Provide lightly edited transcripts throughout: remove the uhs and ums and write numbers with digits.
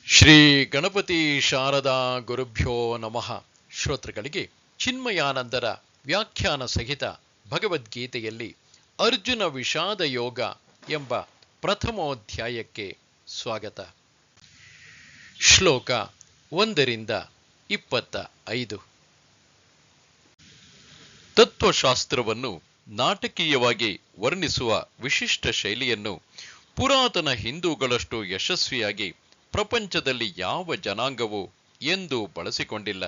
ಶ್ರೀ ಗಣಪತಿ ಶಾರದಾ ಗುರುಭ್ಯೋ ನಮಃ. ಶ್ರೋತೃಗಳಿಗೆ ಚಿನ್ಮಯಾನಂದರ ವ್ಯಾಖ್ಯಾನ ಸಹಿತ ಭಗವದ್ಗೀತೆಯಲ್ಲಿ ಅರ್ಜುನ ವಿಷಾದ ಯೋಗ ಎಂಬ ಪ್ರಥಮೋಧ್ಯಾಯಕ್ಕೆ ಸ್ವಾಗತ. ಶ್ಲೋಕ 1-25. ತತ್ವಶಾಸ್ತ್ರವನ್ನು ನಾಟಕೀಯವಾಗಿ ವರ್ಣಿಸುವ ವಿಶಿಷ್ಟ ಶೈಲಿಯನ್ನು ಪುರಾತನ ಹಿಂದೂಗಳಷ್ಟು ಯಶಸ್ವಿಯಾಗಿ ಪ್ರಪಂಚದಲ್ಲಿ ಯಾವ ಜನಾಂಗವೂ ಎಂದೂ ಬಳಸಿಕೊಂಡಿಲ್ಲ.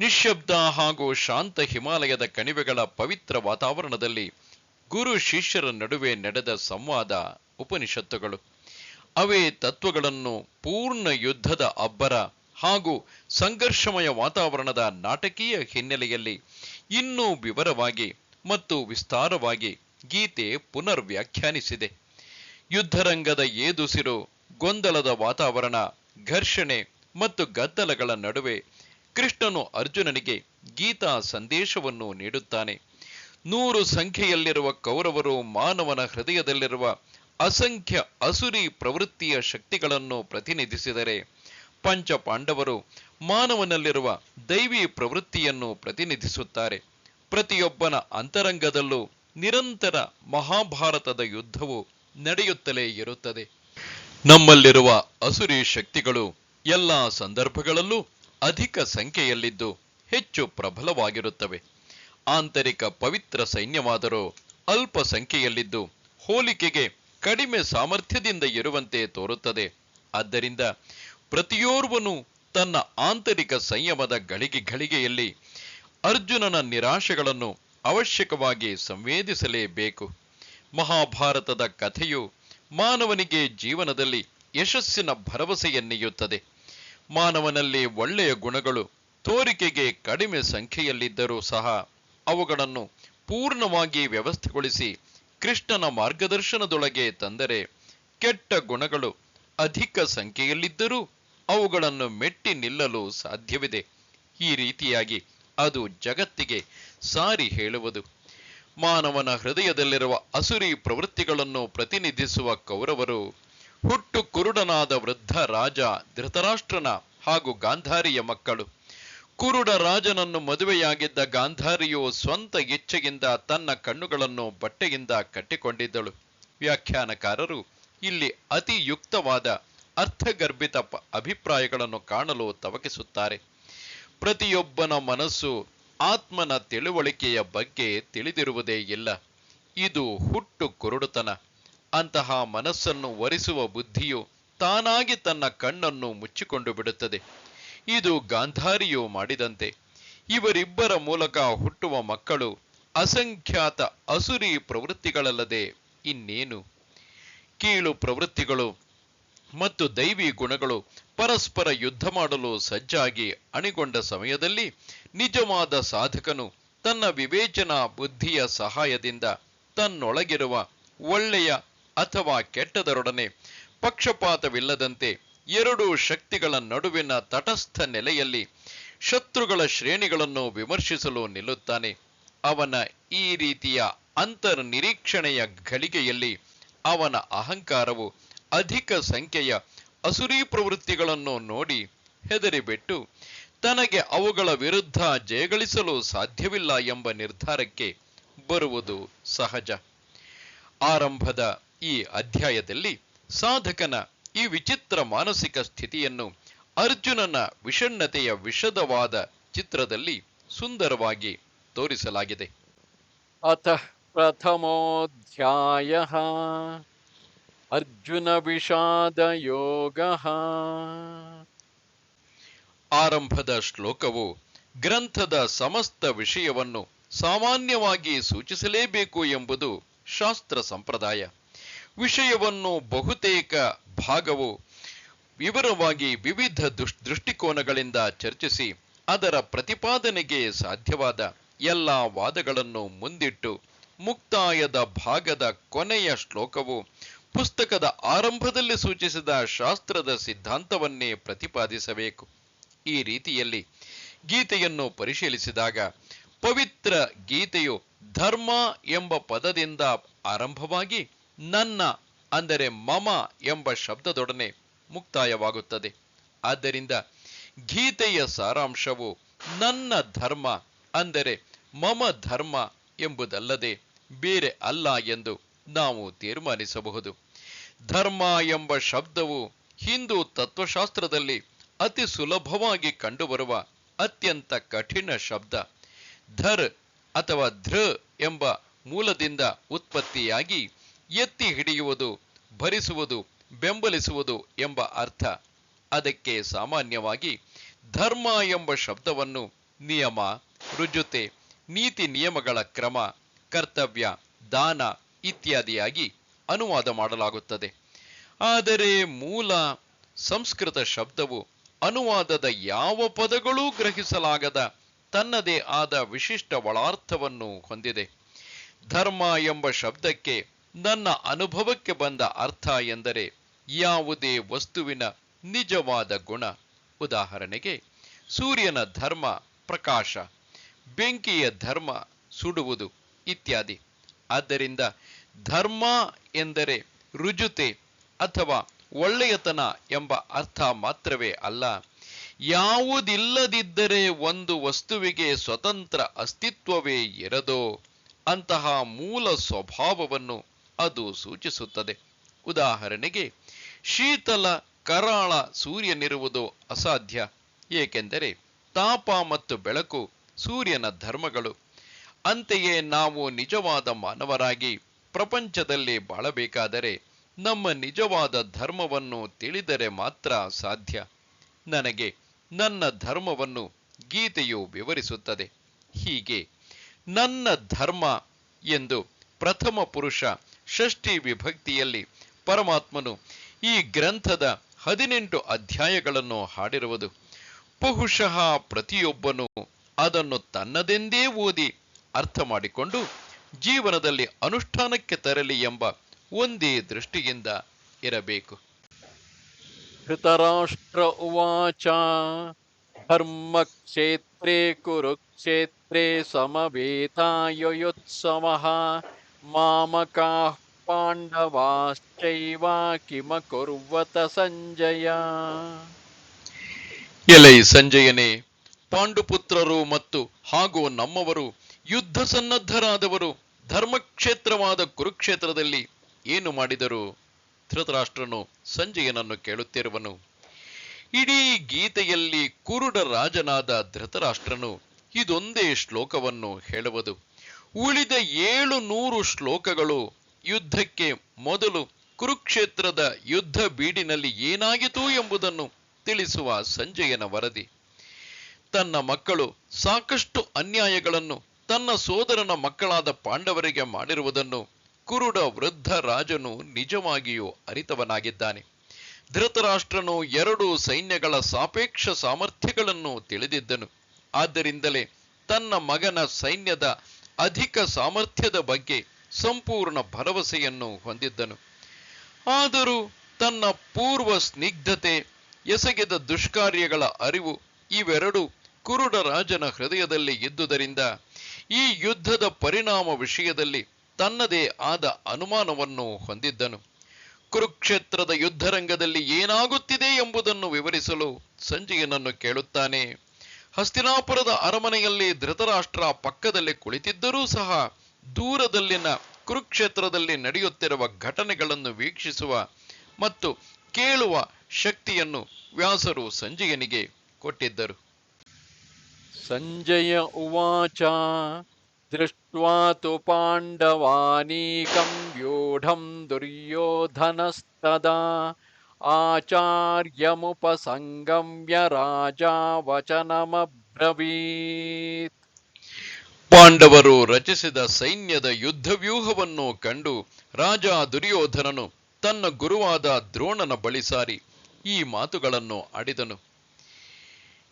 ನಿಶ್ಶಬ್ದ ಹಾಗೂ ಶಾಂತ ಹಿಮಾಲಯದ ಕಣಿವೆಗಳ ಪವಿತ್ರ ವಾತಾವರಣದಲ್ಲಿ ಗುರು ಶಿಷ್ಯರ ನಡುವೆ ನಡೆದ ಸಂವಾದ ಉಪನಿಷತ್ತುಗಳು. ಅವೇ ತತ್ವಗಳನ್ನು ಪೂರ್ಣ ಯುದ್ಧದ ಅಬ್ಬರ ಹಾಗೂ ಸಂಘರ್ಷಮಯ ವಾತಾವರಣದ ನಾಟಕೀಯ ಹಿನ್ನೆಲೆಯಲ್ಲಿ ಇನ್ನೂ ವಿವರವಾಗಿ ಮತ್ತು ವಿಸ್ತಾರವಾಗಿ ಗೀತೆ ಪುನರ್ ವ್ಯಾಖ್ಯಾನಿಸಿದೆ. ಯುದ್ಧರಂಗದ ಏದುಸಿರು, ಗೊಂದಲದ ವಾತಾವರಣ, ಘರ್ಷಣೆ ಮತ್ತು ಗದ್ದಲಗಳ ನಡುವೆ ಕೃಷ್ಣನು ಅರ್ಜುನನಿಗೆ ಗೀತಾ ಸಂದೇಶವನ್ನು ನೀಡುತ್ತಾನೆ. 100 ಸಂಖ್ಯೆಯಲ್ಲಿರುವ ಕೌರವರು ಮಾನವನ ಹೃದಯದಲ್ಲಿರುವ ಅಸಂಖ್ಯ ಅಸುರಿ ಪ್ರವೃತ್ತಿಯ ಶಕ್ತಿಗಳನ್ನು ಪ್ರತಿನಿಧಿಸಿದರೆ, ಪಂಚ ಪಾಂಡವರು ಮಾನವನಲ್ಲಿರುವ ದೈವಿ ಪ್ರವೃತ್ತಿಯನ್ನು ಪ್ರತಿನಿಧಿಸುತ್ತಾರೆ. ಪ್ರತಿಯೊಬ್ಬನ ಅಂತರಂಗದಲ್ಲೂ ನಿರಂತರ ಮಹಾಭಾರತದ ಯುದ್ಧವು ನಡೆಯುತ್ತಲೇ ಇರುತ್ತದೆ. ನಮ್ಮಲ್ಲಿರುವ ಅಸುರಿ ಶಕ್ತಿಗಳು ಎಲ್ಲ ಸಂದರ್ಭಗಳಲ್ಲೂ ಅಧಿಕ ಸಂಖ್ಯೆಯಲ್ಲಿದ್ದು ಹೆಚ್ಚು ಪ್ರಬಲವಾಗಿರುತ್ತವೆ. ಆಂತರಿಕ ಪವಿತ್ರ ಸೈನ್ಯವಾದರೂ ಅಲ್ಪ ಸಂಖ್ಯೆಯಲ್ಲಿದ್ದು ಹೋಲಿಕೆಗೆ ಕಡಿಮೆ ಸಾಮರ್ಥ್ಯದಿಂದ ಇರುವಂತೆ ತೋರುತ್ತದೆ. ಆದ್ದರಿಂದ ಪ್ರತಿಯೋರ್ವನು ತನ್ನ ಆಂತರಿಕ ಸಂಯಮದ ಗಳಿಗೆಯಲ್ಲಿ ಅರ್ಜುನನ ನಿರಾಶೆಗಳನ್ನು ಅವಶ್ಯಕವಾಗಿ ಸಂವೇದಿಸಲೇಬೇಕು. ಮಹಾಭಾರತದ ಕಥೆಯು ಮಾನವನಿಗೆ ಜೀವನದಲ್ಲಿ ಯಶಸ್ಸಿನ ಭರವಸೆಯನ್ನೀಯುತ್ತದೆ. ಮಾನವನಲ್ಲಿ ಒಳ್ಳೆಯ ಗುಣಗಳು ತೋರಿಕೆಗೆ ಕಡಿಮೆ ಸಂಖ್ಯೆಯಲ್ಲಿದ್ದರೂ ಸಹ ಅವುಗಳನ್ನು ಪೂರ್ಣವಾಗಿ ವ್ಯವಸ್ಥೆಗೊಳಿಸಿ ಕೃಷ್ಣನ ಮಾರ್ಗದರ್ಶನದೊಳಗೆ ತಂದರೆ, ಕೆಟ್ಟ ಗುಣಗಳು ಅಧಿಕ ಸಂಖ್ಯೆಯಲ್ಲಿದ್ದರೂ ಅವುಗಳನ್ನು ಮೆಟ್ಟಿ ನಿಲ್ಲಲು ಸಾಧ್ಯವಿದೆ. ಈ ರೀತಿಯಾಗಿ ಅದು ಜಗತ್ತಿಗೆ ಸಾರಿ ಹೇಳುವುದು. ಮಾನವನ ಹೃದಯದಲ್ಲಿರುವ ಅಸುರಿ ಪ್ರವೃತ್ತಿಗಳನ್ನು ಪ್ರತಿನಿಧಿಸುವ ಕೌರವರು ಹುಟ್ಟು ಕುರುಡನಾದ ವೃದ್ಧ ರಾಜ ಧೃತರಾಷ್ಟ್ರನ ಹಾಗೂ ಗಾಂಧಾರಿಯ ಮಕ್ಕಳು. ಕುರುಡ ರಾಜನನ್ನು ಮದುವೆಯಾಗಿದ್ದ ಗಾಂಧಾರಿಯು ಸ್ವಂತ ಇಚ್ಛೆಯಿಂದ ತನ್ನ ಕಣ್ಣುಗಳನ್ನು ಬಟ್ಟೆಯಿಂದ ಕಟ್ಟಿಕೊಂಡಿದ್ದಳು. ವ್ಯಾಖ್ಯಾನಕಾರರು ಇಲ್ಲಿ ಅತಿ ಯುಕ್ತವಾದ ಅರ್ಥಗರ್ಭಿತ ಅಭಿಪ್ರಾಯಗಳನ್ನು ಕಾಣಲು ತವಕಿಸುತ್ತಾರೆ. ಪ್ರತಿಯೊಬ್ಬನ ಮನಸ್ಸು ಆತ್ಮನ ತಿಳುವಳಿಕೆಯ ಬಗ್ಗೆ ತಿಳಿದಿರುವುದೇ ಇಲ್ಲ. ಇದು ಹುಟ್ಟು ಕುರುಡುತನ. ಅಂತಹ ಮನಸ್ಸನ್ನು ವರಿಸುವ ಬುದ್ಧಿಯು ತಾನಾಗಿ ತನ್ನ ಕಣ್ಣನ್ನು ಮುಚ್ಚಿಕೊಂಡು ಬಿಡುತ್ತದೆ. ಇದು ಗಾಂಧಾರಿಯು ಮಾಡಿದಂತೆ. ಇವರಿಬ್ಬರ ಮೂಲಕ ಹುಟ್ಟುವ ಮಕ್ಕಳು ಅಸಂಖ್ಯಾತ ಅಸುರಿ ಪ್ರವೃತ್ತಿಗಳಲ್ಲದೆ ಇನ್ನೇನು. ಕೀಳು ಪ್ರವೃತ್ತಿಗಳು ಮತ್ತು ದೈವಿ ಗುಣಗಳು ಪರಸ್ಪರ ಯುದ್ಧ ಮಾಡಲು ಸಜ್ಜಾಗಿ ಅಣಿಗೊಂಡ ಸಮಯದಲ್ಲಿ ನಿಜವಾದ ಸಾಧಕನು ತನ್ನ ವಿವೇಚನಾ ಬುದ್ಧಿಯ ಸಹಾಯದಿಂದ ತನ್ನೊಳಗಿರುವ ಒಳ್ಳೆಯ ಅಥವಾ ಕೆಟ್ಟದರೊಡನೆ ಪಕ್ಷಪಾತವಿಲ್ಲದಂತೆ ಎರಡೂ ಶಕ್ತಿಗಳ ನಡುವಿನ ತಟಸ್ಥ ನೆಲೆಯಲ್ಲಿ ಶತ್ರುಗಳ ಶ್ರೇಣಿಗಳನ್ನು ವಿಮರ್ಶಿಸಲು ನಿಲ್ಲುತ್ತಾನೆ. ಅವನ ಈ ರೀತಿಯ ಅಂತರ್ನಿರೀಕ್ಷಣೆಯ ಘಳಿಗೆಯಲ್ಲಿ ಅವನ ಅಹಂಕಾರವು ಅಧಿಕ ಸಂಖ್ಯೆಯ ಅಸುರಿ ಪ್ರವೃತ್ತಿಗಳನ್ನು ನೋಡಿ ಹೆದರಿಬಿಟ್ಟು ತನಗೆ ಅವುಗಳ ವಿರುದ್ಧ ಜಯಗಳಿಸಲು ಸಾಧ್ಯವಿಲ್ಲ ಎಂಬ ನಿರ್ಧಾರಕ್ಕೆ ಬರುವುದು ಸಹಜ. ಆರಂಭದ ಈ ಅಧ್ಯಾಯದಲ್ಲಿ ಸಾಧಕನ ಈ ವಿಚಿತ್ರ ಮಾನಸಿಕ ಸ್ಥಿತಿಯನ್ನು ಅರ್ಜುನನ ವಿಷಣ್ಣತೆಯ ವಿಶದವಾದ ಚಿತ್ರದಲ್ಲಿ ಸುಂದರವಾಗಿ ತೋರಿಸಲಾಗಿದೆ. ಅತಃ ಪ್ರಥಮೋಧ್ಯಾಯಃ ಅರ್ಜುನ ವಿಷಾದ ಯೋಗಃ. ಆರಂಭದ ಶ್ಲೋಕವು ಗ್ರಂಥದ ಸಮಸ್ತ ವಿಷಯವನ್ನು ಸಾಮಾನ್ಯವಾಗಿ ಸೂಚಿಸಲೇಬೇಕು ಎಂಬುದು ಶಾಸ್ತ್ರ ಸಂಪ್ರದಾಯ. ವಿಷಯವನ್ನು ಬಹುತೇಕ ಭಾಗವು ವಿವರವಾಗಿ ವಿವಿಧ ದೃಷ್ಟಿಕೋನಗಳಿಂದ ಚರ್ಚಿಸಿ ಅದರ ಪ್ರತಿಪಾದನೆಗೆ ಸಾಧ್ಯವಾದ ಎಲ್ಲ ವಾದಗಳನ್ನು ಮುಂದಿಟ್ಟು ಮುಕ್ತಾಯದ ಭಾಗದ ಕೊನೆಯ ಶ್ಲೋಕವು ಪುಸ್ತಕದ ಆರಂಭದಲ್ಲಿ ಸೂಚಿಸಿದ ಶಾಸ್ತ್ರದ ಸಿದ್ಧಾಂತವನ್ನೇ ಪ್ರತಿಪಾದಿಸಬೇಕು. ಈ ರೀತಿಯಲ್ಲಿ ಗೀತೆಯನ್ನು ಪರಿಶೀಲಿಸಿದಾಗ ಪವಿತ್ರ ಗೀತೆಯು ಧರ್ಮ ಎಂಬ ಪದದಿಂದ ಆರಂಭವಾಗಿ ನನ್ನ ಅಂದರೆ ಮಮ ಎಂಬ ಶಬ್ದದೊಡನೆ ಮುಕ್ತಾಯವಾಗುತ್ತದೆ. ಆದ್ದರಿಂದ ಗೀತೆಯ ಸಾರಾಂಶವು ನನ್ನ ಧರ್ಮ ಅಂದರೆ ಮಮ ಧರ್ಮ ಎಂಬುದಲ್ಲದೆ ಬೇರೆ ಅಲ್ಲ ಎಂದು ನಾವು ತೀರ್ಮಾನಿಸಬಹುದು. ಧರ್ಮ ಎಂಬ ಶಬ್ದವು ಹಿಂದೂ ತತ್ವಶಾಸ್ತ್ರದಲ್ಲಿ ಅತಿ ಸುಲಭವಾಗಿ ಕಂಡುಬರುವ ಅತ್ಯಂತ ಕಠಿಣ ಶಬ್ದ. ಧರ್ ಅಥವಾ ಧೃ ಎಂಬ ಮೂಲದಿಂದ ಉತ್ಪತ್ತಿಯಾಗಿ ಎತ್ತಿ ಹಿಡಿಯುವುದು, ಭರಿಸುವುದು, ಬೆಂಬಲಿಸುವುದು ಎಂಬ ಅರ್ಥ. ಅದಕ್ಕೆ ಸಾಮಾನ್ಯವಾಗಿ ಧರ್ಮ ಎಂಬ ಶಬ್ದವನ್ನು ನಿಯಮ, ರುಜುತೆ, ನೀತಿ ನಿಯಮಗಳ ಕ್ರಮ, ಕರ್ತವ್ಯ, ದಾನ ಇತ್ಯಾದಿಯಾಗಿ ಅನುವಾದ ಮಾಡಲಾಗುತ್ತದೆ. ಆದರೆ ಮೂಲ ಸಂಸ್ಕೃತ ಶಬ್ದವು ಅನುವಾದದ ಯಾವ ಪದಗಳೂ ಗ್ರಹಿಸಲಾಗದ ತನ್ನದೇ ಆದ ವಿಶಿಷ್ಟ ಒಳಾರ್ಥವನ್ನು ಹೊಂದಿದೆ. ಧರ್ಮ ಎಂಬ ಶಬ್ದಕ್ಕೆ ನನ್ನ ಅನುಭವಕ್ಕೆ ಬಂದ ಅರ್ಥ ಎಂದರೆ ಯಾವುದೇ ವಸ್ತುವಿನ ನಿಜವಾದ ಗುಣ. ಉದಾಹರಣೆಗೆ, ಸೂರ್ಯನ ಧರ್ಮ ಪ್ರಕಾಶ, ಬೆಂಕಿಯ ಧರ್ಮ ಸುಡುವುದು ಇತ್ಯಾದಿ. ಆದ್ದರಿಂದ ಧರ್ಮ ಎಂದರೆ ರುಜುತೆ ಅಥವಾ ಒಳ್ಳೆಯತನ ಎಂಬ ಅರ್ಥ ಮಾತ್ರವೇ ಅಲ್ಲ, ಯಾವುದಿಲ್ಲದಿದ್ದರೆ ಒಂದು ವಸ್ತುವಿಗೆ ಸ್ವತಂತ್ರ ಅಸ್ತಿತ್ವವೇ ಇರದೋ ಅಂತಹ ಮೂಲ ಸ್ವಭಾವವನ್ನು ಅದು ಸೂಚಿಸುತ್ತದೆ. ಉದಾಹರಣೆಗೆ, ಶೀತಲ ಕರಾಳ ಸೂರ್ಯನಿರುವುದು ಅಸಾಧ್ಯ, ಏಕೆಂದರೆ ತಾಪ ಮತ್ತು ಬೆಳಕು ಸೂರ್ಯನ ಧರ್ಮಗಳು. ಅಂತೆಯೇ ನಾವು ನಿಜವಾದ ಮಾನವರಾಗಿ ಪ್ರಪಂಚದಲ್ಲಿ ಬಾಳಬೇಕಾದರೆ ನಮ್ಮ ನಿಜವಾದ ಧರ್ಮವನ್ನು ತಿಳಿದರೆ ಮಾತ್ರ ಸಾಧ್ಯ. ನನಗೆ ನನ್ನ ಧರ್ಮವನ್ನು ಗೀತೆಯು ವಿವರಿಸುತ್ತದೆ. ಹೀಗೆ ನನ್ನ ಧರ್ಮ ಎಂದು ಪ್ರಥಮ ಪುರುಷ ಷಷ್ಠಿ ವಿಭಕ್ತಿಯಲ್ಲಿ ಪರಮಾತ್ಮನು ಈ ಗ್ರಂಥದ 18 ಅಧ್ಯಾಯಗಳನ್ನು ಹಾಡಿರುವುದು. ಬಹುಶಃ ಪ್ರತಿಯೊಬ್ಬನು ಅದನ್ನು ತನ್ನದೆಂದೇ ಓದಿ ಅರ್ಥ ಮಾಡಿಕೊಂಡು ಜೀವನದಲ್ಲಿ ಅನುಷ್ಠಾನಕ್ಕೆ ತರಲಿ ಎಂಬ ಒಂದೇ ದೃಷ್ಟಿಯಿಂದ ಇರಬೇಕು. ಧೃತರಾಷ್ಟ್ರ ಉವಾಚ ಧರ್ಮಕ್ಷೇತ್ರೇ ಕುರುಕ್ಷೇತ್ರೇ ಸಮವೇತಾಯುಯುತ್ಸವಃ ಮಾಮಕಾಃ ಪಾಂಡವಾಶ್ಚೈವ ಕಿಮಕುರ್ವತ ಸಂಜಯ. ಎಲೈ ಸಂಜಯನೇ, ಪಾಂಡುಪುತ್ರರು ಮತ್ತು ಹಾಗೂ ನಮ್ಮವರು ಯುದ್ಧ ಸನ್ನದ್ಧರಾದವರು ಧರ್ಮಕ್ಷೇತ್ರವಾದ ಕುರುಕ್ಷೇತ್ರದಲ್ಲಿ ಏನು ಮಾಡಿದರು? ಧೃತರಾಷ್ಟ್ರನು ಸಂಜಯನನ್ನು ಕೇಳುತ್ತಿರುವನು. ಇಡೀ ಗೀತೆಯಲ್ಲಿ ಕುರುಡ ರಾಜನಾದ ಧೃತರಾಷ್ಟ್ರನು ಇದೊಂದೇ ಶ್ಲೋಕವನ್ನು ಹೇಳುವುದು. ಉಳಿದ 700 ಶ್ಲೋಕಗಳು ಯುದ್ಧಕ್ಕೆ ಮೊದಲು ಕುರುಕ್ಷೇತ್ರದ ಯುದ್ಧ ಬೀಡಿನಲ್ಲಿ ಏನಾಗಿತು ಎಂಬುದನ್ನು ತಿಳಿಸುವ ಸಂಜಯನ ವರದಿ. ತನ್ನ ಮಕ್ಕಳು ಸಾಕಷ್ಟು ಅನ್ಯಾಯಗಳನ್ನು ತನ್ನ ಸೋದರನ ಮಕ್ಕಳಾದ ಪಾಂಡವರಿಗೆ ಮಾಡಿರುವುದನ್ನು ಕುರುಡ ವೃದ್ಧ ರಾಜನು ನಿಜವಾಗಿಯೂ ಅರಿತವನಾಗಿದ್ದಾನೆ. ಧೃತರಾಷ್ಟ್ರನು 2 ಸೈನ್ಯಗಳ ಸಾಪೇಕ್ಷ ಸಾಮರ್ಥ್ಯಗಳನ್ನು ತಿಳಿದಿದ್ದನು. ಆದ್ದರಿಂದಲೇ ತನ್ನ ಮಗನ ಸೈನ್ಯದ ಅಧಿಕ ಸಾಮರ್ಥ್ಯದ ಬಗ್ಗೆ ಸಂಪೂರ್ಣ ಭರವಸೆಯನ್ನು ಹೊಂದಿದ್ದನು. ಆದರೂ ತನ್ನ ಪೂರ್ವ ಸ್ನಿಗ್ಧತೆ, ಎಸಗಿದ ದುಷ್ಕಾರ್ಯಗಳ ಅರಿವು ಇವೆರಡು ಕುರುಡ ರಾಜನ ಹೃದಯದಲ್ಲಿ ಇದ್ದುದರಿಂದ ಈ ಯುದ್ಧದ ಪರಿಣಾಮ ವಿಷಯದಲ್ಲಿ ತನ್ನದೇ ಆದ ಅನುಮಾನವನ್ನು ಹೊಂದಿದ್ದನು. ಕುರುಕ್ಷೇತ್ರದ ಯುದ್ಧರಂಗದಲ್ಲಿ ಏನಾಗುತ್ತಿದೆ ಎಂಬುದನ್ನು ವಿವರಿಸಲು ಸಂಜಯನನ್ನು ಕೇಳುತ್ತಾನೆ. ಹಸ್ತಿನಾಪುರದ ಅರಮನೆಯಲ್ಲಿ ಧೃತರಾಷ್ಟ್ರ ಪಕ್ಕದಲ್ಲಿ ಕುಳಿತಿದ್ದರೂ ಸಹ ದೂರದಲ್ಲಿನ ಕುರುಕ್ಷೇತ್ರದಲ್ಲಿ ನಡೆಯುತ್ತಿರುವ ಘಟನೆಗಳನ್ನು ವೀಕ್ಷಿಸುವ ಮತ್ತು ಕೇಳುವ ಶಕ್ತಿಯನ್ನು ವ್ಯಾಸರು ಸಂಜಯನಿಗೆ ಕೊಟ್ಟಿದ್ದರು. ಸಂಜಯ ಉವಾಚ ದೃಷ್ಟ್ವಾ ತು ಪಾಂಡವಾನೀಕಂ ವ್ಯೂಢಂ ದುರ್ಯೋಧನಸ್ತದಾ ಆಚಾರ್ಯಮುಪಸಂಗಮ್ಯ ರಾಜಾ ವಚನಮಬ್ರವೀತ್. ಪಾಂಡವರು ರಚಿಸಿದ ಸೈನ್ಯದ ಯುದ್ಧವ್ಯೂಹವನ್ನು ಕಂಡು ರಾಜ ದುರ್ಯೋಧನನು ತನ್ನ ಗುರುವಾದ ದ್ರೋಣನ ಬಳಿ ಸಾರಿ ಈ ಮಾತುಗಳನ್ನು ಆಡಿದನು.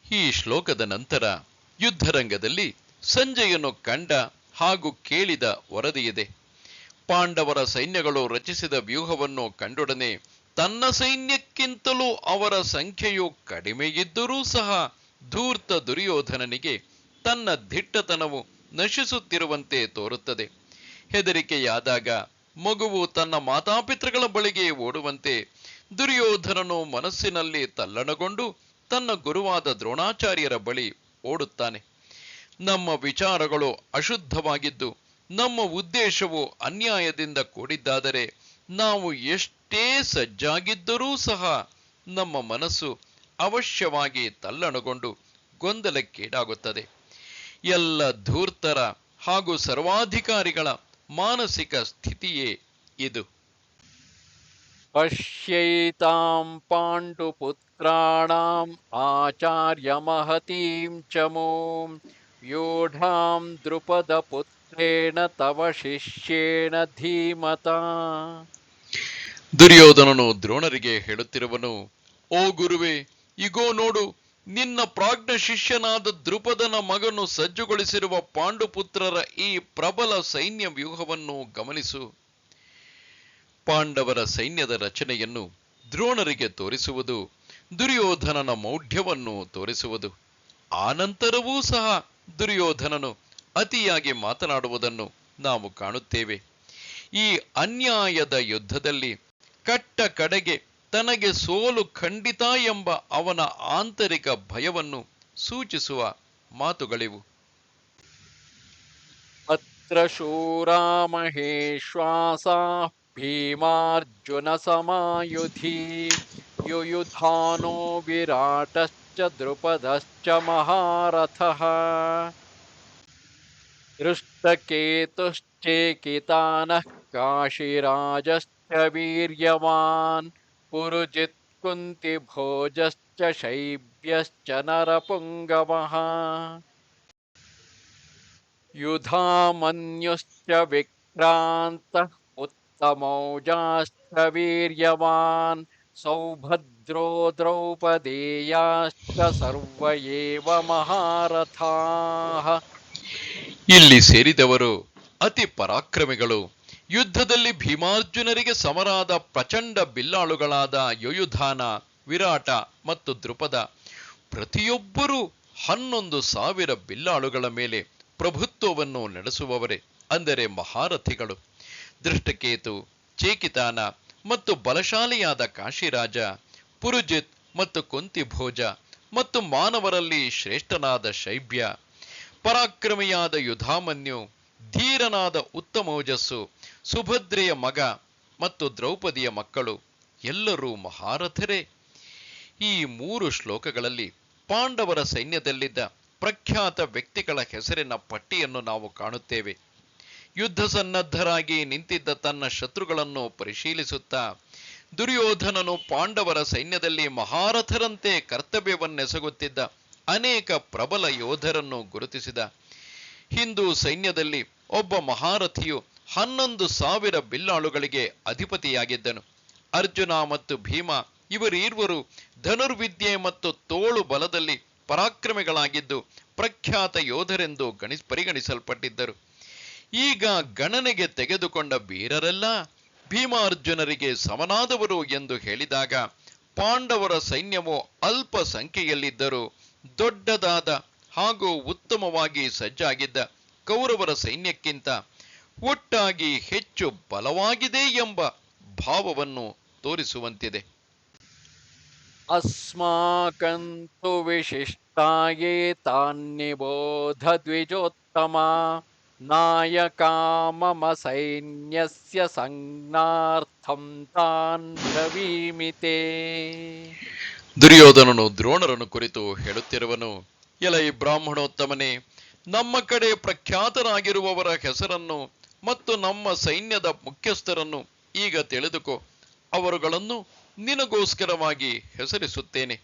ಈ ಶ್ಲೋಕದ ನಂತರ ಯುದ್ಧರಂಗದಲ್ಲಿ ಸಂಜಯನು ಕಂಡ ಹಾಗೂ ಕೇಳಿದ ವರದಿಯಿದೆ. ಪಾಂಡವರ ಸೈನ್ಯಗಳು ರಚಿಸಿದ ವ್ಯೂಹವನ್ನು ಕಂಡೊಡನೆ ತನ್ನ ಸೈನ್ಯಕ್ಕಿಂತಲೂ ಅವರ ಸಂಖ್ಯೆಯು ಕಡಿಮೆಯಿದ್ದರೂ ಸಹ ಧೂರ್ತ ದುರ್ಯೋಧನನಿಗೆ ತನ್ನ ದಿಟ್ಟತನವು ನಶಿಸುತ್ತಿರುವಂತೆ ತೋರುತ್ತದೆ. ಹೆದರಿಕೆಯಾದಾಗ ಮಗುವು ತನ್ನ ಮಾತಾಪಿತೃಗಳ ಬಳಿಗೆ ಓಡುವಂತೆ ದುರ್ಯೋಧನನು ಮನಸ್ಸಿನಲ್ಲಿ ತಲ್ಲಣಗೊಂಡು ತನ್ನ ಗುರುವಾದ ದ್ರೋಣಾಚಾರ್ಯರ ಬಳಿ ಓಡುತ್ತಾನೆ. ನಮ್ಮ ವಿಚಾರಗಳು ಅಶುದ್ಧವಾಗಿದ್ದು ನಮ್ಮ ಉದ್ದೇಶವು ಅನ್ಯಾಯದಿಂದ ಕೂಡಿದ್ದಾದರೆ ನಾವು ಎಷ್ಟೇ ಸಜ್ಜಾಗಿದ್ದರೂ ಸಹ ನಮ್ಮ ಮನಸ್ಸು ಅವಶ್ಯವಾಗಿ ತಲ್ಲಣಗೊಂಡು ಗೊಂದಲಕ್ಕೀಡಾಗುತ್ತದೆ. ಎಲ್ಲ ಧೂರ್ತರ ಹಾಗೂ ಸರ್ವಾಧಿಕಾರಿಗಳ ಮಾನಸಿಕ ಸ್ಥಿತಿಯೇ ಇದು. ಪಶ್ಯೈತಾಂ ಪಾಂಡುಪುತ್ರಾಣಾಂ ಆಚಾರ್ಯ ಮಹತೀಂ ಚಮೂಂ ವ್ಯೂಢಾಂ ದ್ರುಪದಪುತ್ರೇಣ ತವ ಶಿಷ್ಯೇಣ ಧೀಮತಾ. ದುರ್ಯೋಧನನು ದ್ರೋಣರಿಗೆ ಹೇಳುತ್ತಿರುವನು, ಓ ಗುರುವೇ, ಇಗೋ ನೋಡು, ನಿನ್ನ ಪ್ರಾಜ್ಞ ಶಿಷ್ಯನಾದ ದ್ರುಪದನ ಮಗನು ಸಜ್ಜುಗೊಳಿಸಿರುವ ಪಾಂಡುಪುತ್ರರ ಈ ಪ್ರಬಲ ಸೈನ್ಯ ವ್ಯೂಹವನ್ನು ಗಮನಿಸು. ಪಾಂಡವರ ಸೈನ್ಯದ ರಚನೆಯನ್ನು ದ್ರೋಣರಿಗೆ ತೋರಿಸುವುದು ದುರ್ಯೋಧನನ ಮೌಢ್ಯವನ್ನು ತೋರಿಸುವುದು. ಆನಂತರವೂ ಸಹ ದುರ್ಯೋಧನನು ಅತಿಯಾಗಿ ಮಾತನಾಡುವುದನ್ನು ನಾವು ಕಾಣುತ್ತೇವೆ. ಈ ಅನ್ಯಾಯದ ಯುದ್ಧದಲ್ಲಿ ಕಟ್ಟ ಕಡೆಗೆ ತನಗೆ ಸೋಲು ಖಂಡಿತ ಎಂಬ ಅವನ ಆಂತರಿಕ ಭಯವನ್ನು ಸೂಚಿಸುವ ಮಾತುಗಳಿವು. ಅತ್ರ ಶೂರಾ ಮಹೇಶ್ವಾಸಾ ಭೀಮಾರ್ಜುನ ಸಮಾಯುಧಿ ಯುಯುಧಾನೋ ವಿರಾಟಶ್ಚ ದ್ರುಪದಶ್ಚ ಮಹಾರಥಃ ದೃಷ್ಟಕೇತುಶ್ಚೇಕಿತಾನಃ ಕಾಶಿರಾಜಶ್ಚ ವೀರ್ಯವಾನ್ ಪುರುಜಿತ್ ಕುಂತಿಭೋಜಶ್ಚ ಶೈಬ್ಯಶ್ಚ ನರಪುಂಗವಃ ಯುಧಾಮನ್ಯುಶ್ಚ ವಿಕ್ರಾಂತಃ ಉತ್ತಮೌಜಾಶ್ಚ ವೀರ್ಯವಾನ್ ಸೌಭದ್ರೋ ದ್ರೌಪದೇಯಾಶ್ಚ ಸರ್ವ ಏವ ಮಹಾರಥಾಃ. ಇಲ್ಲಿ ಸೇರಿದವರು ಅತಿ ಪರಾಕ್ರಮಿಗಳು. ಯುದ್ಧದಲ್ಲಿ ಭೀಮಾರ್ಜುನರಿಗೆ ಸಮರಾದ ಪ್ರಚಂಡ ಬಿಲ್ಲಾಳುಗಳಾದ ಯುಯುಧಾನ, ವಿರಾಟ ಮತ್ತು ದ್ರುಪದ ಪ್ರತಿಯೊಬ್ಬರೂ 11,000 ಬಿಲ್ಲಾಳುಗಳ ಮೇಲೆ ಪ್ರಭುತ್ವವನ್ನು ನಡೆಸುವವರೇ, ಅಂದರೆ ಮಹಾರಥಿಗಳು. ದೃಷ್ಟಕೇತು, ಚೇಕಿತಾನ ಮತ್ತು ಬಲಶಾಲಿಯಾದ ಕಾಶಿರಾಜ, ಪುರುಜಿತ್ ಮತ್ತು ಕುಂತಿಭೋಜ ಮತ್ತು ಮಾನವರಲ್ಲಿ ಶ್ರೇಷ್ಠನಾದ ಶೈಬ್ಯ, ಪರಾಕ್ರಮಿಯಾದ ಯುಧಾಮನ್ಯು, ಧೀರನಾದ ಉತ್ತಮೋಜಸ್ಸು, ಸುಭದ್ರೆಯ ಮಗ ಮತ್ತು ದ್ರೌಪದಿಯ ಮಕ್ಕಳು ಎಲ್ಲರೂ ಮಹಾರಥರೇ. ಈ 3 ಶ್ಲೋಕಗಳಲ್ಲಿ ಪಾಂಡವರ ಸೈನ್ಯದಲ್ಲಿದ್ದ ಪ್ರಖ್ಯಾತ ವ್ಯಕ್ತಿಗಳ ಹೆಸರಿನ ಪಟ್ಟಿಯನ್ನು ನಾವು ಕಾಣುತ್ತೇವೆ. ಯುದ್ಧ ಸನ್ನದ್ಧರಾಗಿ ನಿಂತಿದ್ದ ತನ್ನ ಶತ್ರುಗಳನ್ನು ಪರಿಶೀಲಿಸುತ್ತಾ ದುರ್ಯೋಧನನು ಪಾಂಡವರ ಸೈನ್ಯದಲ್ಲಿ ಮಹಾರಥರಂತೆ ಕರ್ತವ್ಯವನ್ನೆಸಗುತ್ತಿದ್ದ ಅನೇಕ ಪ್ರಬಲ ಯೋಧರನ್ನು ಗುರುತಿಸಿದ. ಹಿಂದೂ ಸೈನ್ಯದಲ್ಲಿ ಒಬ್ಬ ಮಹಾರಥಿಯು 11,000 ಬಿಲ್ಲಾಳುಗಳಿಗೆ ಅಧಿಪತಿಯಾಗಿದ್ದನು. ಅರ್ಜುನ ಮತ್ತು ಭೀಮ ಇವರೀರ್ವರು ಧನುರ್ವಿದ್ಯೆ ಮತ್ತು ತೋಳು ಬಲದಲ್ಲಿ ಪರಾಕ್ರಮಿಗಳಾಗಿದ್ದು ಪ್ರಖ್ಯಾತ ಯೋಧರೆಂದು ಪರಿಗಣಿಸಲ್ಪಟ್ಟಿದ್ದರು. ಈಗ ಗಣನೆಗೆ ತೆಗೆದುಕೊಂಡ ವೀರರೆಲ್ಲ ಭೀಮಾರ್ಜುನರಿಗೆ ಸಮನಾದವರು ಎಂದು ಹೇಳಿದಾಗ ಪಾಂಡವರ ಸೈನ್ಯವು ಅಲ್ಪ ಸಂಖ್ಯೆಯಲ್ಲಿದ್ದರೂ ದೊಡ್ಡದಾದ ಹಾಗೂ ಉತ್ತಮವಾಗಿ ಸಜ್ಜಾಗಿದ್ದ ಕೌರವರ ಸೈನ್ಯಕ್ಕಿಂತ ಒಟ್ಟಾಗಿ ಹೆಚ್ಚು ಬಲವಾಗಿದೆ ಎಂಬ ಭಾವವನ್ನು ತೋರಿಸುವಂತಿದೆ. ಅಸ್ಮಾಕಂತು ವಿಶಿಷ್ಟಾಯೇ ತಾನ್ನಿಬೋಧ ದ್ವಿಜೋತ್ತಮ ನಾಯಕಾ ಮಮ ಸೈನ್ಯಸ್ಯ ಸಂಜ್ಞಾರ್ಥಂ ತಾನ್ ಬ್ರವೀಮಿತೆ. ದುರ್ಯೋಧನನು ದ್ರೋಣರನ್ನು ಕುರಿತು ಹೇಳುತ್ತಿರುವನು, ಎಲೈ ಬ್ರಾಹ್ಮಣೋತ್ತಮನೇ, ನಮ್ಮ ಕಡೆ ಪ್ರಖ್ಯಾತರಾಗಿರುವವರ ಹೆಸರನ್ನು ಮತ್ತು ನಮ್ಮ ಸೈನ್ಯದ ಮುಖ್ಯಸ್ಥರನ್ನು ಈಗ ತಿಳಿದುಕೋ. ಅವರುಗಳನ್ನು ನಿನಗೋಸ್ಕರವಾಗಿ ಹೆಸರಿಸುತ್ತೇನೆ.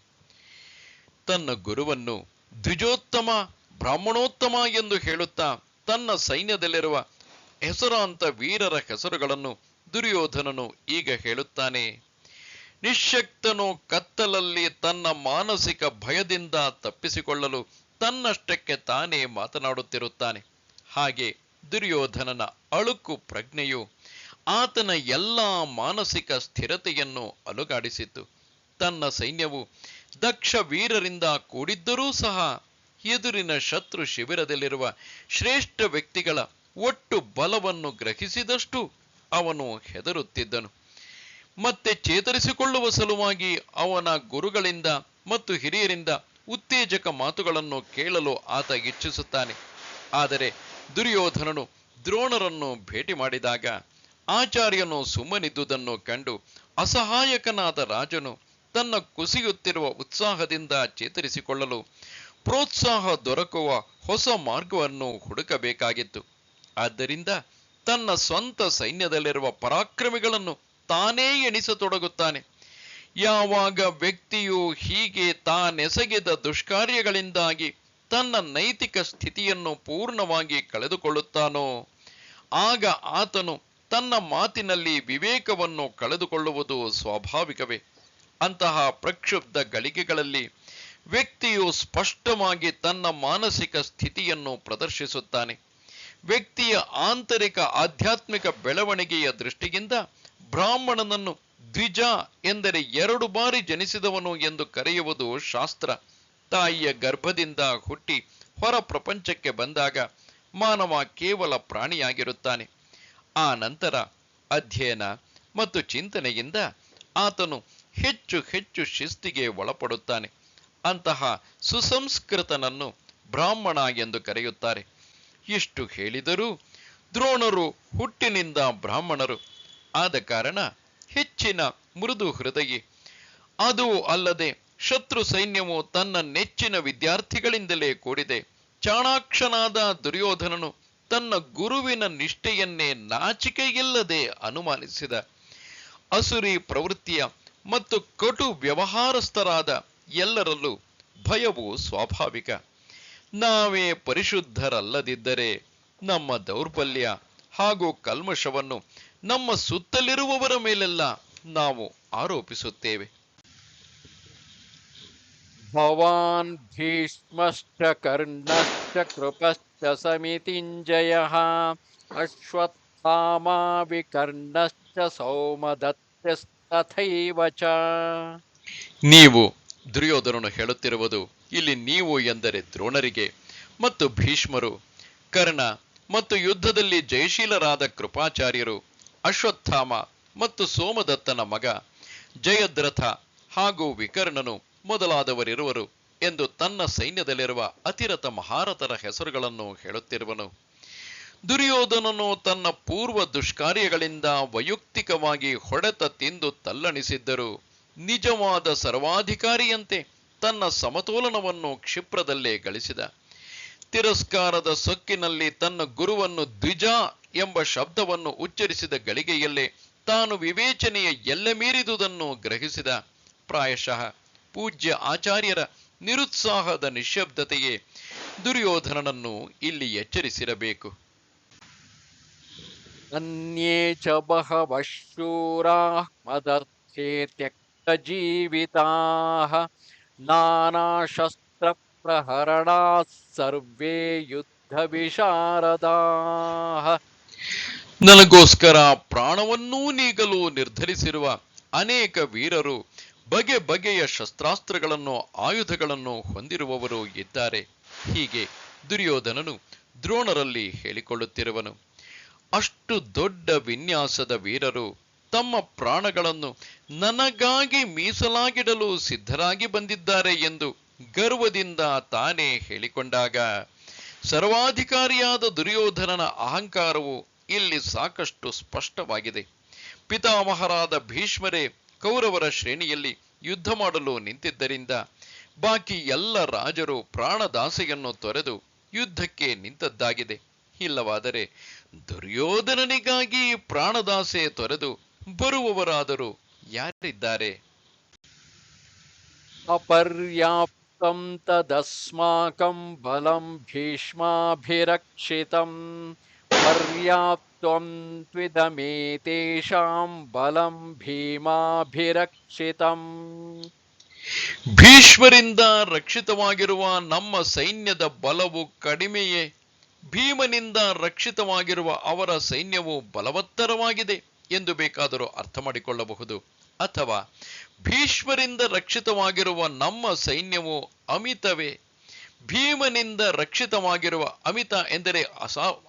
ತನ್ನ ಗುರುವನ್ನು ದ್ವಿಜೋತ್ತಮ, ಬ್ರಾಹ್ಮಣೋತ್ತಮ ಎಂದು ಹೇಳುತ್ತಾ ತನ್ನ ಸೈನ್ಯದಲ್ಲಿರುವ ಹೆಸರಾಂತ ವೀರರ ಹೆಸರುಗಳನ್ನು ದುರ್ಯೋಧನನು ಈಗ ಹೇಳುತ್ತಾನೆ. ನಿಶ್ಶಕ್ತನು ಕತ್ತಲಲ್ಲಿ ತನ್ನ ಮಾನಸಿಕ ಭಯದಿಂದ ತಪ್ಪಿಸಿಕೊಳ್ಳಲು ತನ್ನಷ್ಟಕ್ಕೆ ತಾನೇ ಮಾತನಾಡುತ್ತಿರುತ್ತಾನೆ. ಹಾಗೆ ದುರ್ಯೋಧನನ ಅಳುಕು ಪ್ರಜ್ಞೆಯು ಆತನ ಎಲ್ಲ ಮಾನಸಿಕ ಸ್ಥಿರತೆಯನ್ನು ಅಲುಗಾಡಿಸಿತು. ತನ್ನ ಸೈನ್ಯವು ದಕ್ಷ ವೀರರಿಂದ ಕೂಡಿದ್ದರೂ ಸಹ ಎದುರಿನ ಶತ್ರು ಶಿಬಿರದಲ್ಲಿರುವ ಶ್ರೇಷ್ಠ ವ್ಯಕ್ತಿಗಳ ಒಟ್ಟು ಬಲವನ್ನು ಗ್ರಹಿಸಿದಷ್ಟು ಅವನು ಹೆದರುತ್ತಿದ್ದನು. ಮತ್ತೆ ಚೇತರಿಸಿಕೊಳ್ಳುವ ಸಲುವಾಗಿ ಅವನ ಗುರುಗಳಿಂದ ಮತ್ತು ಹಿರಿಯರಿಂದ ಉತ್ತೇಜಕ ಮಾತುಗಳನ್ನು ಕೇಳಲು ಆತ ಇಚ್ಛಿಸುತ್ತಾನೆ. ಆದರೆ ದುರ್ಯೋಧನನು ದ್ರೋಣರನ್ನು ಭೇಟಿ ಮಾಡಿದಾಗ ಆಚಾರ್ಯನು ಸುಮ್ಮನಿದ್ದುದನ್ನು ಕಂಡು ಅಸಹಾಯಕನಾದ ರಾಜನು ತನ್ನ ಕುಸಿಯುತ್ತಿರುವ ಉತ್ಸಾಹದಿಂದ ಚೇತರಿಸಿಕೊಳ್ಳಲು ಪ್ರೋತ್ಸಾಹ ದೊರಕುವ ಹೊಸ ಮಾರ್ಗವನ್ನು ಹುಡುಕಬೇಕಾಗಿತ್ತು. ಆದ್ದರಿಂದ ತನ್ನ ಸ್ವಂತ ಸೈನ್ಯದಲ್ಲಿರುವ ಪರಾಕ್ರಮಿಗಳನ್ನು ತಾನೇ ಎಣಿಸತೊಡಗುತ್ತಾನೆ. ಯಾವಾಗ ವ್ಯಕ್ತಿಯು ಹೀಗೆ ತಾನೆಸಗಿದ ದುಷ್ಕಾರ್ಯಗಳಿಂದಾಗಿ ತನ್ನ ನೈತಿಕ ಸ್ಥಿತಿಯನ್ನು ಪೂರ್ಣವಾಗಿ ಕಳೆದುಕೊಳ್ಳುತ್ತಾನೋ ಆಗ ಆತನು ತನ್ನ ಮಾತಿನಲ್ಲಿ ವಿವೇಕವನ್ನು ಕಳೆದುಕೊಳ್ಳುವುದು ಸ್ವಾಭಾವಿಕವೇ. ಅಂತಹ ಪ್ರಕ್ಷುಬ್ಧ ಗಳಿಗೆಗಳಲ್ಲಿ ವ್ಯಕ್ತಿಯು ಸ್ಪಷ್ಟವಾಗಿ ತನ್ನ ಮಾನಸಿಕ ಸ್ಥಿತಿಯನ್ನು ಪ್ರದರ್ಶಿಸುತ್ತಾನೆ. ವ್ಯಕ್ತಿಯ ಆಂತರಿಕ ಆಧ್ಯಾತ್ಮಿಕ ಬೆಳವಣಿಗೆಯ ದೃಷ್ಟಿಯಿಂದ ಬ್ರಾಹ್ಮಣನನ್ನು ದ್ವಿಜ ಎಂದರೆ 2 ಬಾರಿ ಜನಿಸಿದವನು ಎಂದು ಕರೆಯುವುದು ಶಾಸ್ತ್ರ. ತಾಯಿಯ ಗರ್ಭದಿಂದ ಹುಟ್ಟಿ ಹೊರ ಪ್ರಪಂಚಕ್ಕೆ ಬಂದಾಗ ಮಾನವ ಕೇವಲ ಪ್ರಾಣಿಯಾಗಿರುತ್ತಾನೆ. ಆ ನಂತರ ಅಧ್ಯಯನ ಮತ್ತು ಚಿಂತನೆಯಿಂದ ಆತನು ಹೆಚ್ಚು ಹೆಚ್ಚು ಶಿಸ್ತಿಗೆ ಒಳಪಡುತ್ತಾನೆ. ಅಂತಹ ಸುಸಂಸ್ಕೃತನನ್ನು ಬ್ರಾಹ್ಮಣ ಎಂದು ಕರೆಯುತ್ತಾರೆ. ಇಷ್ಟು ಹೇಳಿದರೂ ದ್ರೋಣರು ಹುಟ್ಟಿನಿಂದ ಬ್ರಾಹ್ಮಣರು ಆದ ಕಾರಣ ಹೆಚ್ಚಿನ ಮೃದು ಹೃದಯಿ. ಅದೂ ಅಲ್ಲದೆ ಶತ್ರು ಸೈನ್ಯವು ತನ್ನ ನೆಚ್ಚಿನ ವಿದ್ಯಾರ್ಥಿಗಳಿಂದಲೇ ಕೂಡಿದೆ. ಚಾಣಾಕ್ಷನಾದ ದುರ್ಯೋಧನನು ತನ್ನ ಗುರುವಿನ ನಿಷ್ಠೆಯನ್ನೇ ನಾಚಿಕೆಯಿಲ್ಲದೆ ಅನುಮಾನಿಸಿದ. ಅಸುರಿ ಪ್ರವೃತ್ತಿಯ ಮತ್ತು ಕಟು ವ್ಯವಹಾರಸ್ಥರಾದ ಎಲ್ಲರಲ್ಲೂ ಭಯವು ಸ್ವಾಭಾವಿಕ. ನಾವೇ ಪರಿಶುದ್ಧರಲ್ಲದಿದ್ದರೆ ನಮ್ಮ ದೌರ್ಬಲ್ಯ ಹಾಗೂ ಕಲ್ಮಶವನ್ನು ನಮ್ಮ ಸುತ್ತಲಿರುವವರ ಮೇಲೆಲ್ಲ ನಾವು ಆರೋಪಿಸುತ್ತೇವೆ. ಭವಾನ್ ಭೀಷ್ಮಶ್ಚ ಕರ್ಣಶ್ಚ ಕೃಪಶ್ಚ ಸಮಿತಿಂಜಯಃ ಅಶ್ವತ್ಥಾಮಾ ವಿಕರ್ಣಶ್ಚ ಸೌಮದತ್ತಸ್ತಥೈವ ಚ. ನೀವು, ದುರ್ಯೋಧನನು ಹೇಳುತ್ತಿರುವುದು ಇಲ್ಲಿ ನೀವು ಎಂದರೆ ದ್ರೋಣರಿಗೆ ಮತ್ತು ಭೀಷ್ಮರು, ಕರ್ಣ ಮತ್ತು ಯುದ್ಧದಲ್ಲಿ ಜಯಶೀಲರಾದ ಕೃಪಾಚಾರ್ಯರು, ಅಶ್ವತ್ಥಾಮ ಮತ್ತು ಸೋಮದತ್ತನ ಮಗ ಜಯದ್ರಥ ಹಾಗೂ ವಿಕರ್ಣನು ಮೊದಲಾದವರಿರುವರು ಎಂದು ತನ್ನ ಸೈನ್ಯದಲ್ಲಿರುವ ಅತಿರಥ ಮಹಾರಥರ ಹೆಸರುಗಳನ್ನು ಹೇಳುತ್ತಿರುವನು. ದುರ್ಯೋಧನನು ತನ್ನ ಪೂರ್ವ ದುಷ್ಕಾರ್ಯಗಳಿಂದ ವೈಯಕ್ತಿಕವಾಗಿ ಹೊಡೆತ ತಿಂದು ತಲ್ಲಣಿಸಿದ್ದರೂ ನಿಜವಾದ ಸರ್ವಾಧಿಕಾರಿಯಂತೆ ತನ್ನ ಸಮತೋಲನವನ್ನು ಕ್ಷಿಪ್ರದಲ್ಲೇ ಗಳಿಸಿದ. ತಿರಸ್ಕಾರದ ಸೊಕ್ಕಿನಲ್ಲಿ ತನ್ನ ಗುರುವನ್ನು ದ್ವಿಜ ಎಂಬ ಶಬ್ದವನ್ನು ಉಚ್ಚರಿಸಿದ ಗಳಿಗೆಯಲ್ಲೇ ತಾನು ವಿವೇಚನೆಯ ಎಲ್ಲೆ ಮೀರಿದುದನ್ನು ಗ್ರಹಿಸಿದ. ಪ್ರಾಯಶಃ ಪೂಜ್ಯ ಆಚಾರ್ಯರ ನಿರುತ್ಸಾಹದ ನಿಶ್ಶಬ್ದತೆಯೇ ದುರ್ಯೋಧನನನ್ನು ಇಲ್ಲಿ ಎಚ್ಚರಿಸಿರಬೇಕು. ಅನ್ಯೇ ಚ ಬಹವಃ ಶೂರಾಃ ಮದರ್ಥೇ ತ್ಯಕ್ತ ಜೀವಿತಾಃ ನಾನಾಶಸ್ತ್ರ ಪ್ರಹರಣಾಃ ಸರ್ವೇ ಯುದ್ಧ ವಿಶಾರದಾಃ. ನನಗೋಸ್ಕರ ಪ್ರಾಣವನ್ನೂ ನೀಗಲು ನಿರ್ಧರಿಸಿರುವ ಅನೇಕ ವೀರರು, ಬಗೆ ಬಗೆಯ ಶಸ್ತ್ರಾಸ್ತ್ರಗಳನ್ನು ಆಯುಧಗಳನ್ನು ಹೊಂದಿರುವವರು ಇದ್ದಾರೆ. ಹೀಗೆ ದುರ್ಯೋಧನನು ದ್ರೋಣರಲ್ಲಿ ಹೇಳಿಕೊಳ್ಳುತ್ತಿರುವನು. ಅಷ್ಟು ದೊಡ್ಡ ವಿನ್ಯಾಸದ ವೀರರು ತಮ್ಮ ಪ್ರಾಣಗಳನ್ನು ನನಗಾಗಿ ಮೀಸಲಾಗಿಡಲು ಸಿದ್ಧರಾಗಿ ಬಂದಿದ್ದಾರೆ ಎಂದು ಗರ್ವದಿಂದ ತಾನೇ ಹೇಳಿಕೊಂಡಾಗ ಸರ್ವಾಧಿಕಾರಿಯಾದ ದುರ್ಯೋಧನನ ಅಹಂಕಾರವು ಇಲ್ಲಿ ಸಾಕಷ್ಟು ಸ್ಪಷ್ಟವಾಗಿದೆ. ಪಿತಾಮಹರಾದ ಭೀಷ್ಮರೇ ಕೌರವರ ಶ್ರೇಣಿಯಲ್ಲಿ ಯುದ್ಧ ಮಾಡಲು ನಿಂತಿದ್ದರಿಂದ ಬಾಕಿ ಎಲ್ಲ ರಾಜರು ಪ್ರಾಣದಾಸೆಯನ್ನು ತೊರೆದು ಯುದ್ಧಕ್ಕೆ ನಿಂತದ್ದಾಗಿದೆ. ಇಲ್ಲವಾದರೆ ದುರ್ಯೋಧನನಿಗಾಗಿ ಪ್ರಾಣದಾಸೆ ತೊರೆದು ಬರುವವರಾದರೂ ಯಾರಿದ್ದಾರೆ? ಅಪರ್ಯಾಪ್ತಂ ತದಸ್ಮಾಕಂ ಬಲಂ ಭೀಷ್ಮಾಭಿರಕ್ಷಿತಂ ಪರ್ಯಾಪ್ತಂ ತ್ವಿದಮೇತೇಷಾಂ ಬಲಂ ಭೀಮಾಭಿರಕ್ಷಿತಂ. ಭೀಷ್ಮರಿಂದ ರಕ್ಷಿತವಾಗಿರುವ ನಮ್ಮ ಸೈನ್ಯದ ಬಲವು ಕಡಿಮೆಯೇ? ಭೀಮನಿಂದ ರಕ್ಷಿತವಾಗಿರುವ ಅವರ ಸೈನ್ಯವು ಬಲವತ್ತರವಾಗಿದೆ ಎಂದು ಬೇಕಾದರೂ ಅರ್ಥ ಮಾಡಿಕೊಳ್ಳಬಹುದು. ಅಥವಾ ಭೀಷ್ಮರಿಂದ ರಕ್ಷಿತವಾಗಿರುವ ನಮ್ಮ ಸೈನ್ಯವು ಅಮಿತವೇ? ಭೀಮನಿಂದ ರಕ್ಷಿತವಾಗಿರುವ ಅಮಿತ ಎಂದರೆ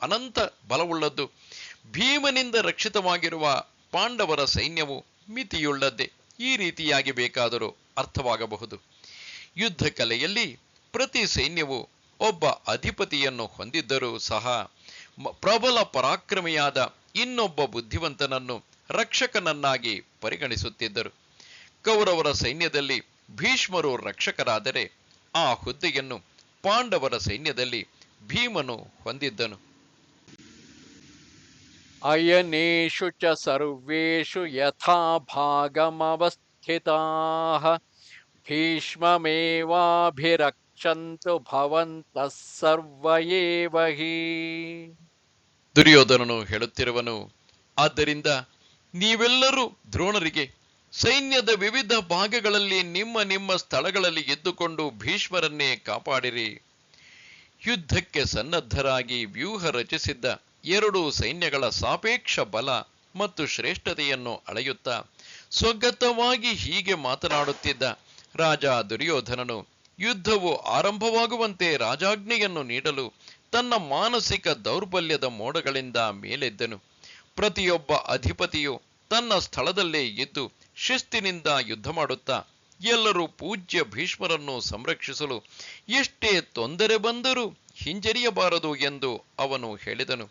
ಅನಂತ ಬಲವುಳ್ಳದ್ದು. ಭೀಮನಿಂದ ರಕ್ಷಿತವಾಗಿರುವ ಪಾಂಡವರ ಸೈನ್ಯವು ಮಿತಿಯುಳ್ಳದ್ದೇ. ಈ ರೀತಿಯಾಗಿ ಬೇಕಾದರೂ ಅರ್ಥವಾಗಬಹುದು. ಯುದ್ಧ ಕಲೆಯಲ್ಲಿ ಪ್ರತಿ ಸೈನ್ಯವು ಒಬ್ಬ ಅಧಿಪತಿಯನ್ನು ಹೊಂದಿದ್ದರೂ ಸಹ ಪ್ರಬಲ ಪರಾಕ್ರಮಿಯಾದ ಇನ್ನೊಬ್ಬ ಬುದ್ಧಿವಂತನನ್ನು ರಕ್ಷಕನನ್ನಾಗಿ ಪರಿಗಣಿಸುತ್ತಿದ್ದರು. ಕೌರವರ ಸೈನ್ಯದಲ್ಲಿ ಭೀಷ್ಮರು ರಕ್ಷಕರಾದರೆ ಆ ಹುದ್ದೆಯನ್ನು ಪಾಂಡವರ ಸೈನ್ಯದಲ್ಲಿ ಭೀಮನು ಹೊಂದಿದ್ದನು. ಅಯನೇಷು ಚ ಸರ್ವೇಷು ಯಥಾ ಭಾಗಮವಸ್ಥಿತಾಃ ಭೀಷ್ಮಮೇವಾಭಿರಕ್ಷಂತು ಭವಂತಃ ಸರ್ವ ಏವ ಹಿ. ದುರ್ಯೋಧನನು ಹೇಳುತ್ತಿರುವನು, ಆದ್ದರಿಂದ ನೀವೆಲ್ಲರೂ ದ್ರೋಣರಿಗೆ ಸೈನ್ಯದ ವಿವಿಧ ಭಾಗಗಳಲ್ಲಿ ನಿಮ್ಮ ನಿಮ್ಮ ಸ್ಥಳಗಳಲ್ಲಿ ಎದ್ದುಕೊಂಡು ಭೀಷ್ಮರನ್ನೇ ಕಾಪಾಡಿರಿ. ಯುದ್ಧಕ್ಕೆ ಸನ್ನದ್ಧರಾಗಿ ವ್ಯೂಹ ರಚಿಸಿದ್ದ ಎರಡು ಸೈನ್ಯಗಳ ಸಾಪೇಕ್ಷ ಬಲ ಮತ್ತು ಶ್ರೇಷ್ಠತೆಯನ್ನು ಅಳೆಯುತ್ತಾ ಸ್ವಗತವಾಗಿ ಹೀಗೆ ಮಾತನಾಡುತ್ತಿದ್ದ ರಾಜ ದುರ್ಯೋಧನನು ಯುದ್ಧವು ಆರಂಭವಾಗುವಂತೆ ರಾಜಾಜ್ಞೆಯನ್ನು ನೀಡಲು ತನ್ನ ಮಾನಸಿಕ ದೌರ್ಬಲ್ಯದ ಮೋಡಗಳಿಂದ ಮೇಲೆದ್ದನು. ಪ್ರತಿಯೊಬ್ಬ ಅಧಿಪತಿಯು ತನ್ನ ಸ್ಥಳದಲ್ಲೇ ಇದ್ದು ಶಿಸ್ತಿನಿಂದ ಯುದ್ಧ ಮಾಡುತ್ತಾ ಎಲ್ಲರೂ ಪೂಜ್ಯ ಭೀಷ್ಮರನ್ನು ಸಂರಕ್ಷಿಸಲು ಎಷ್ಟೇ ತೊಂದರೆ ಬಂದರೂ ಹಿಂಜರಿಯಬಾರದು ಎಂದು ಅವನು ಹೇಳಿದನು.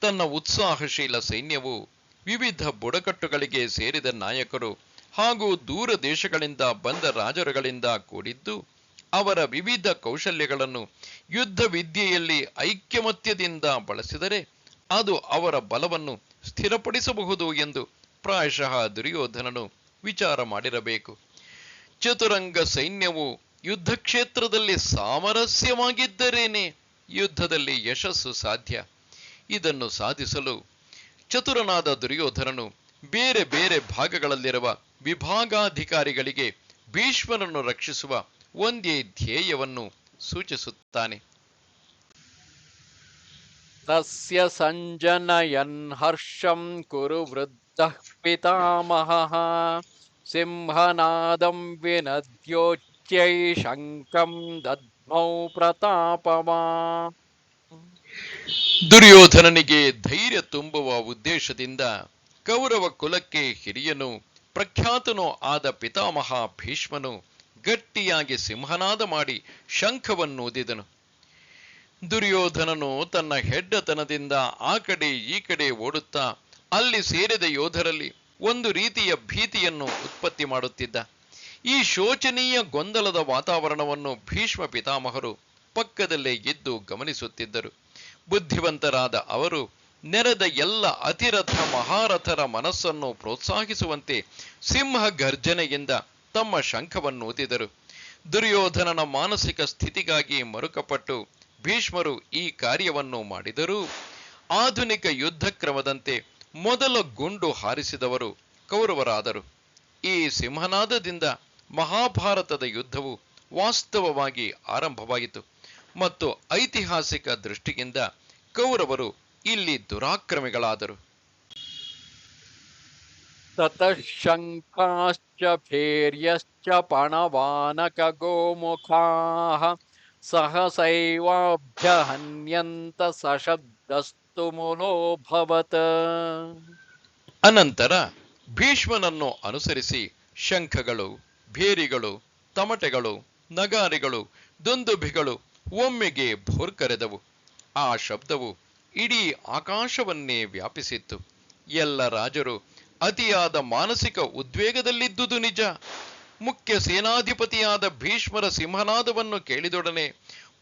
ತನ್ನ ಉತ್ಸಾಹಶೀಲ ಸೈನ್ಯವು ವಿವಿಧ ಬುಡಕಟ್ಟುಗಳಿಗೆ ಸೇರಿದ ನಾಯಕರು ಹಾಗೂ ದೂರ ದೇಶಗಳಿಂದ ಬಂದ ರಾಜರುಗಳಿಂದ ಕೂಡಿದ್ದು ಅವರ ವಿವಿಧ ಕೌಶಲ್ಯಗಳನ್ನು ಯುದ್ಧ ವಿದ್ಯೆಯಲ್ಲಿ ಐಕ್ಯಮತ್ಯದಿಂದ ಬಳಸಿದರೆ ಅದು ಅವರ ಬಲವನ್ನು ಸ್ಥಿರಪಡಿಸಬಹುದು ಎಂದು ಪ್ರಾಯಶಃ ದುರ್ಯೋಧನನು ವಿಚಾರ ಮಾಡಿರಬೇಕು. ಚತುರಂಗ ಸೈನ್ಯವು ಯುದ್ಧ ಕ್ಷೇತ್ರದಲ್ಲಿ ಸಾಮರಸ್ಯವಾಗಿದ್ದರೇನೆ ಯುದ್ಧದಲ್ಲಿ ಯಶಸ್ಸು ಸಾಧ್ಯ. ಇದನ್ನು ಸಾಧಿಸಲು ಚತುರನಾದ ದುರ್ಯೋಧನನು ಬೇರೆ ಬೇರೆ ಭಾಗಗಳಲ್ಲಿರುವ ವಿಭಾಗಾಧಿಕಾರಿಗಳಿಗೆ ಭೀಷ್ಮರನ್ನು ರಕ್ಷಿಸುವ ಒಂದೇ ಧ್ಯೇಯವನ್ನು ಸೂಚಿಸುತ್ತಾನೆ. ತಸ್ಯ ಸಂಜನಯನ್ ಹರ್ಷಂ ಕುರು ವೃದ್ಧಃ ಪಿತಾಮಹಃ ಸಿಂಹನಾದಂ ವಿನದ್ಯೋಚ್ಯೈ ಶಂಖಂ ದದ್ಮೌ ಪ್ರತಾಪವಾನ್. ದುರ್ಯೋಧನನಿಗೆ ಧೈರ್ಯ ತುಂಬುವ ಉದ್ದೇಶದಿಂದ ಕೌರವ ಕುಲಕ್ಕೆ ಹಿರಿಯನು ಪ್ರಖ್ಯಾತನೂ ಆದ ಪಿತಾಮಹ ಭೀಷ್ಮನು ಗಟ್ಟಿಯಾಗಿ ಸಿಂಹನಾದ ಮಾಡಿ ಶಂಖವನ್ನೂದಿದನು. ದುರ್ಯೋಧನನು ತನ್ನ ಹೆಡ್ಡತನದಿಂದ ಆ ಕಡೆ ಈ ಕಡೆ ಓಡುತ್ತಾ ಅಲ್ಲಿ ಸೇರಿದ ಯೋಧರಲ್ಲಿ ಒಂದು ರೀತಿಯ ಭೀತಿಯನ್ನು ಉತ್ಪತ್ತಿ ಮಾಡುತ್ತಿದ್ದ. ಈ ಶೋಚನೀಯ ಗೊಂದಲದ ವಾತಾವರಣವನ್ನು ಭೀಷ್ಮ ಪಿತಾಮಹರು ಪಕ್ಕದಲ್ಲೇ ಇದ್ದು ಗಮನಿಸುತ್ತಿದ್ದರು. ಬುದ್ಧಿವಂತರಾದ ಅವರು ನೆರೆದ ಎಲ್ಲ ಅತಿರಥ ಮಹಾರಥರ ಮನಸ್ಸನ್ನು ಪ್ರೋತ್ಸಾಹಿಸುವಂತೆ ಸಿಂಹ ಗರ್ಜನೆಯಿಂದ ತಮ್ಮ ಶಂಖವನ್ನು ಊದಿದರು. ದುರ್ಯೋಧನನ ಮಾನಸಿಕ ಸ್ಥಿತಿಗಾಗಿ ಮರುಕಪಟ್ಟು ಭೀಷ್ಮರು ಈ ಕಾರ್ಯವನ್ನು ಮಾಡಿದರೂ ಆಧುನಿಕ ಯುದ್ಧ ಕ್ರಮದಂತೆ ಮೊದಲ ಗುಂಡು ಹಾರಿಸಿದವರು ಕೌರವರಾದರು. ಈ ಸಿಂಹನಾದದಿಂದ ಮಹಾಭಾರತದ ಯುದ್ಧವು ವಾಸ್ತವವಾಗಿ ಆರಂಭವಾಯಿತು ಮತ್ತು ಐತಿಹಾಸಿಕ ದೃಷ್ಟಿಯಿಂದ ಕೌರವರು ಇಲ್ಲಿ ದುರಾಕ್ರಮಿಗಳಾದರು. ತತಃ ಶಂಖಾಶ್ಚ ಭೇರ್ಯಶ್ಚ ಪಣವಾನಕ ಗೋಮುಖಾಃ ಸಹಸೈವಾಭ್ಯಹನ್ಯಂತ ಸಶಬ್ದಸ್ತು ಮುಲೋಭವತ್. ಅನಂತರ ಭೀಷ್ಮನನ್ನು ಅನುಸರಿಸಿ ಶಂಖಗಳು, ಭೇರಿಗಳು, ತಮಟೆಗಳು, ನಗಾರಿಗಳು, ದುಂದುಭಿಗಳು ಒಮ್ಮೆಗೆ ಭೋರ್ಕರೆದವು. ಆ ಶಬ್ದವು ಇಡೀ ಆಕಾಶವನ್ನೇ ವ್ಯಾಪಿಸಿತ್ತು. ಎಲ್ಲ ರಾಜರು ಅತಿಯಾದ ಮಾನಸಿಕ ಉದ್ವೇಗದಲ್ಲಿದ್ದುದು ನಿಜ. ಮುಖ್ಯ ಸೇನಾಧಿಪತಿಯಾದ ಭೀಷ್ಮರ ಸಿಂಹನಾದವನ್ನು ಕೇಳಿದೊಡನೆ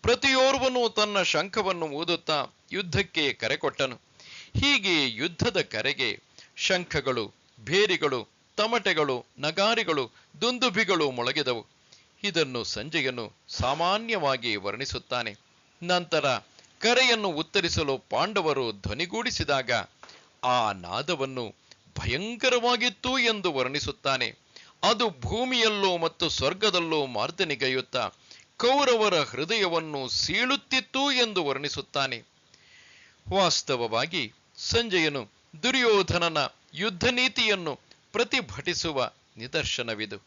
ಪ್ರತಿಯೋರ್ವನೂ ತನ್ನ ಶಂಖವನ್ನು ಊದುತ್ತಾ ಯುದ್ಧಕ್ಕೆ ಕರೆಕೊಟ್ಟನು. ಹೀಗೆ ಯುದ್ಧದ ಕರೆಗೆ ಶಂಖಗಳು, ಭೇರಿಗಳು, ತಮಟೆಗಳು, ನಗಾರಿಗಳು, ದುಂದುಭಿಗಳು ಮೊಳಗಿದವು. ಇದನ್ನು ಸಂಜಯನು ಸಾಮಾನ್ಯವಾಗಿ ವರ್ಣಿಸುತ್ತಾನೆ. ನಂತರ ಕರೆಯನ್ನು ಉತ್ತರಿಸಲು ಪಾಂಡವರು ಧ್ವನಿಗೂಡಿಸಿದಾಗ ಆ ನಾದವನ್ನು ಭಯಂಕರವಾಗಿತ್ತು ಎಂದು ವರ್ಣಿಸುತ್ತಾನೆ. ಅದು ಭೂಮಿಯಲ್ಲೂ ಮತ್ತು ಸ್ವರ್ಗದಲ್ಲೂ ಮಾರ್ದನಿಗೈಯುತ್ತಾ ಕೌರವರ ಹೃದಯವನ್ನು ಸೀಳುತ್ತಿತ್ತು ಎಂದು ವರ್ಣಿಸುತ್ತಾನೆ. ವಾಸ್ತವವಾಗಿ ಸಂಜಯನು ದುರ್ಯೋಧನನ ಯುದ್ಧ ನೀತಿಯನ್ನು ಪ್ರತಿಭಟಿಸುವ ನಿದರ್ಶನವಿದು.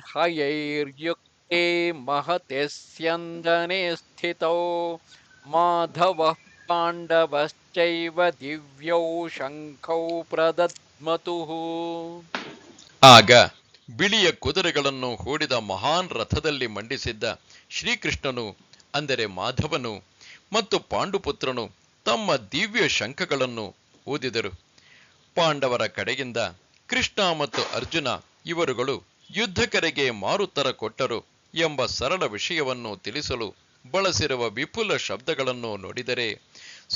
ಶ್ವೇತೈರ್ಹಯೈರ್ಯುಕ್ತೆ ಮಹತೆ ಸ್ಯಂದನೆ ಸ್ಥಿತೌ ಮಾಧವಃ ಪಾಂಡವಶ್ಚೈವ ದಿವ್ಯೌ ಶಂಖೌ ಪ್ರದದ್ಮತುಃ. ಆಗ ಬಿಳಿಯ ಕುದುರೆಗಳನ್ನು ಹೂಡಿದ ಮಹಾನ್ ರಥದಲ್ಲಿ ಮಂಡಿಸಿದ್ದ ಶ್ರೀಕೃಷ್ಣನು ಅಂದರೆ ಮಾಧವನು ಮತ್ತು ಪಾಂಡುಪುತ್ರನು ತಮ್ಮ ದಿವ್ಯ ಶಂಖಗಳನ್ನು ಊದಿದರು. ಪಾಂಡವರ ಕಡೆಯಿಂದ ಕೃಷ್ಣ ಮತ್ತು ಅರ್ಜುನ ಇವರುಗಳು ಯುದ್ಧಕರೆಗೆ ಮಾರುತ್ತರ ಕೊಟ್ಟರು ಎಂಬ ಸರಳ ವಿಷಯವನ್ನು ತಿಳಿಸಲು ಬಳಸಿರುವ ವಿಪುಲ ಶಬ್ದಗಳನ್ನು ನೋಡಿದರೆ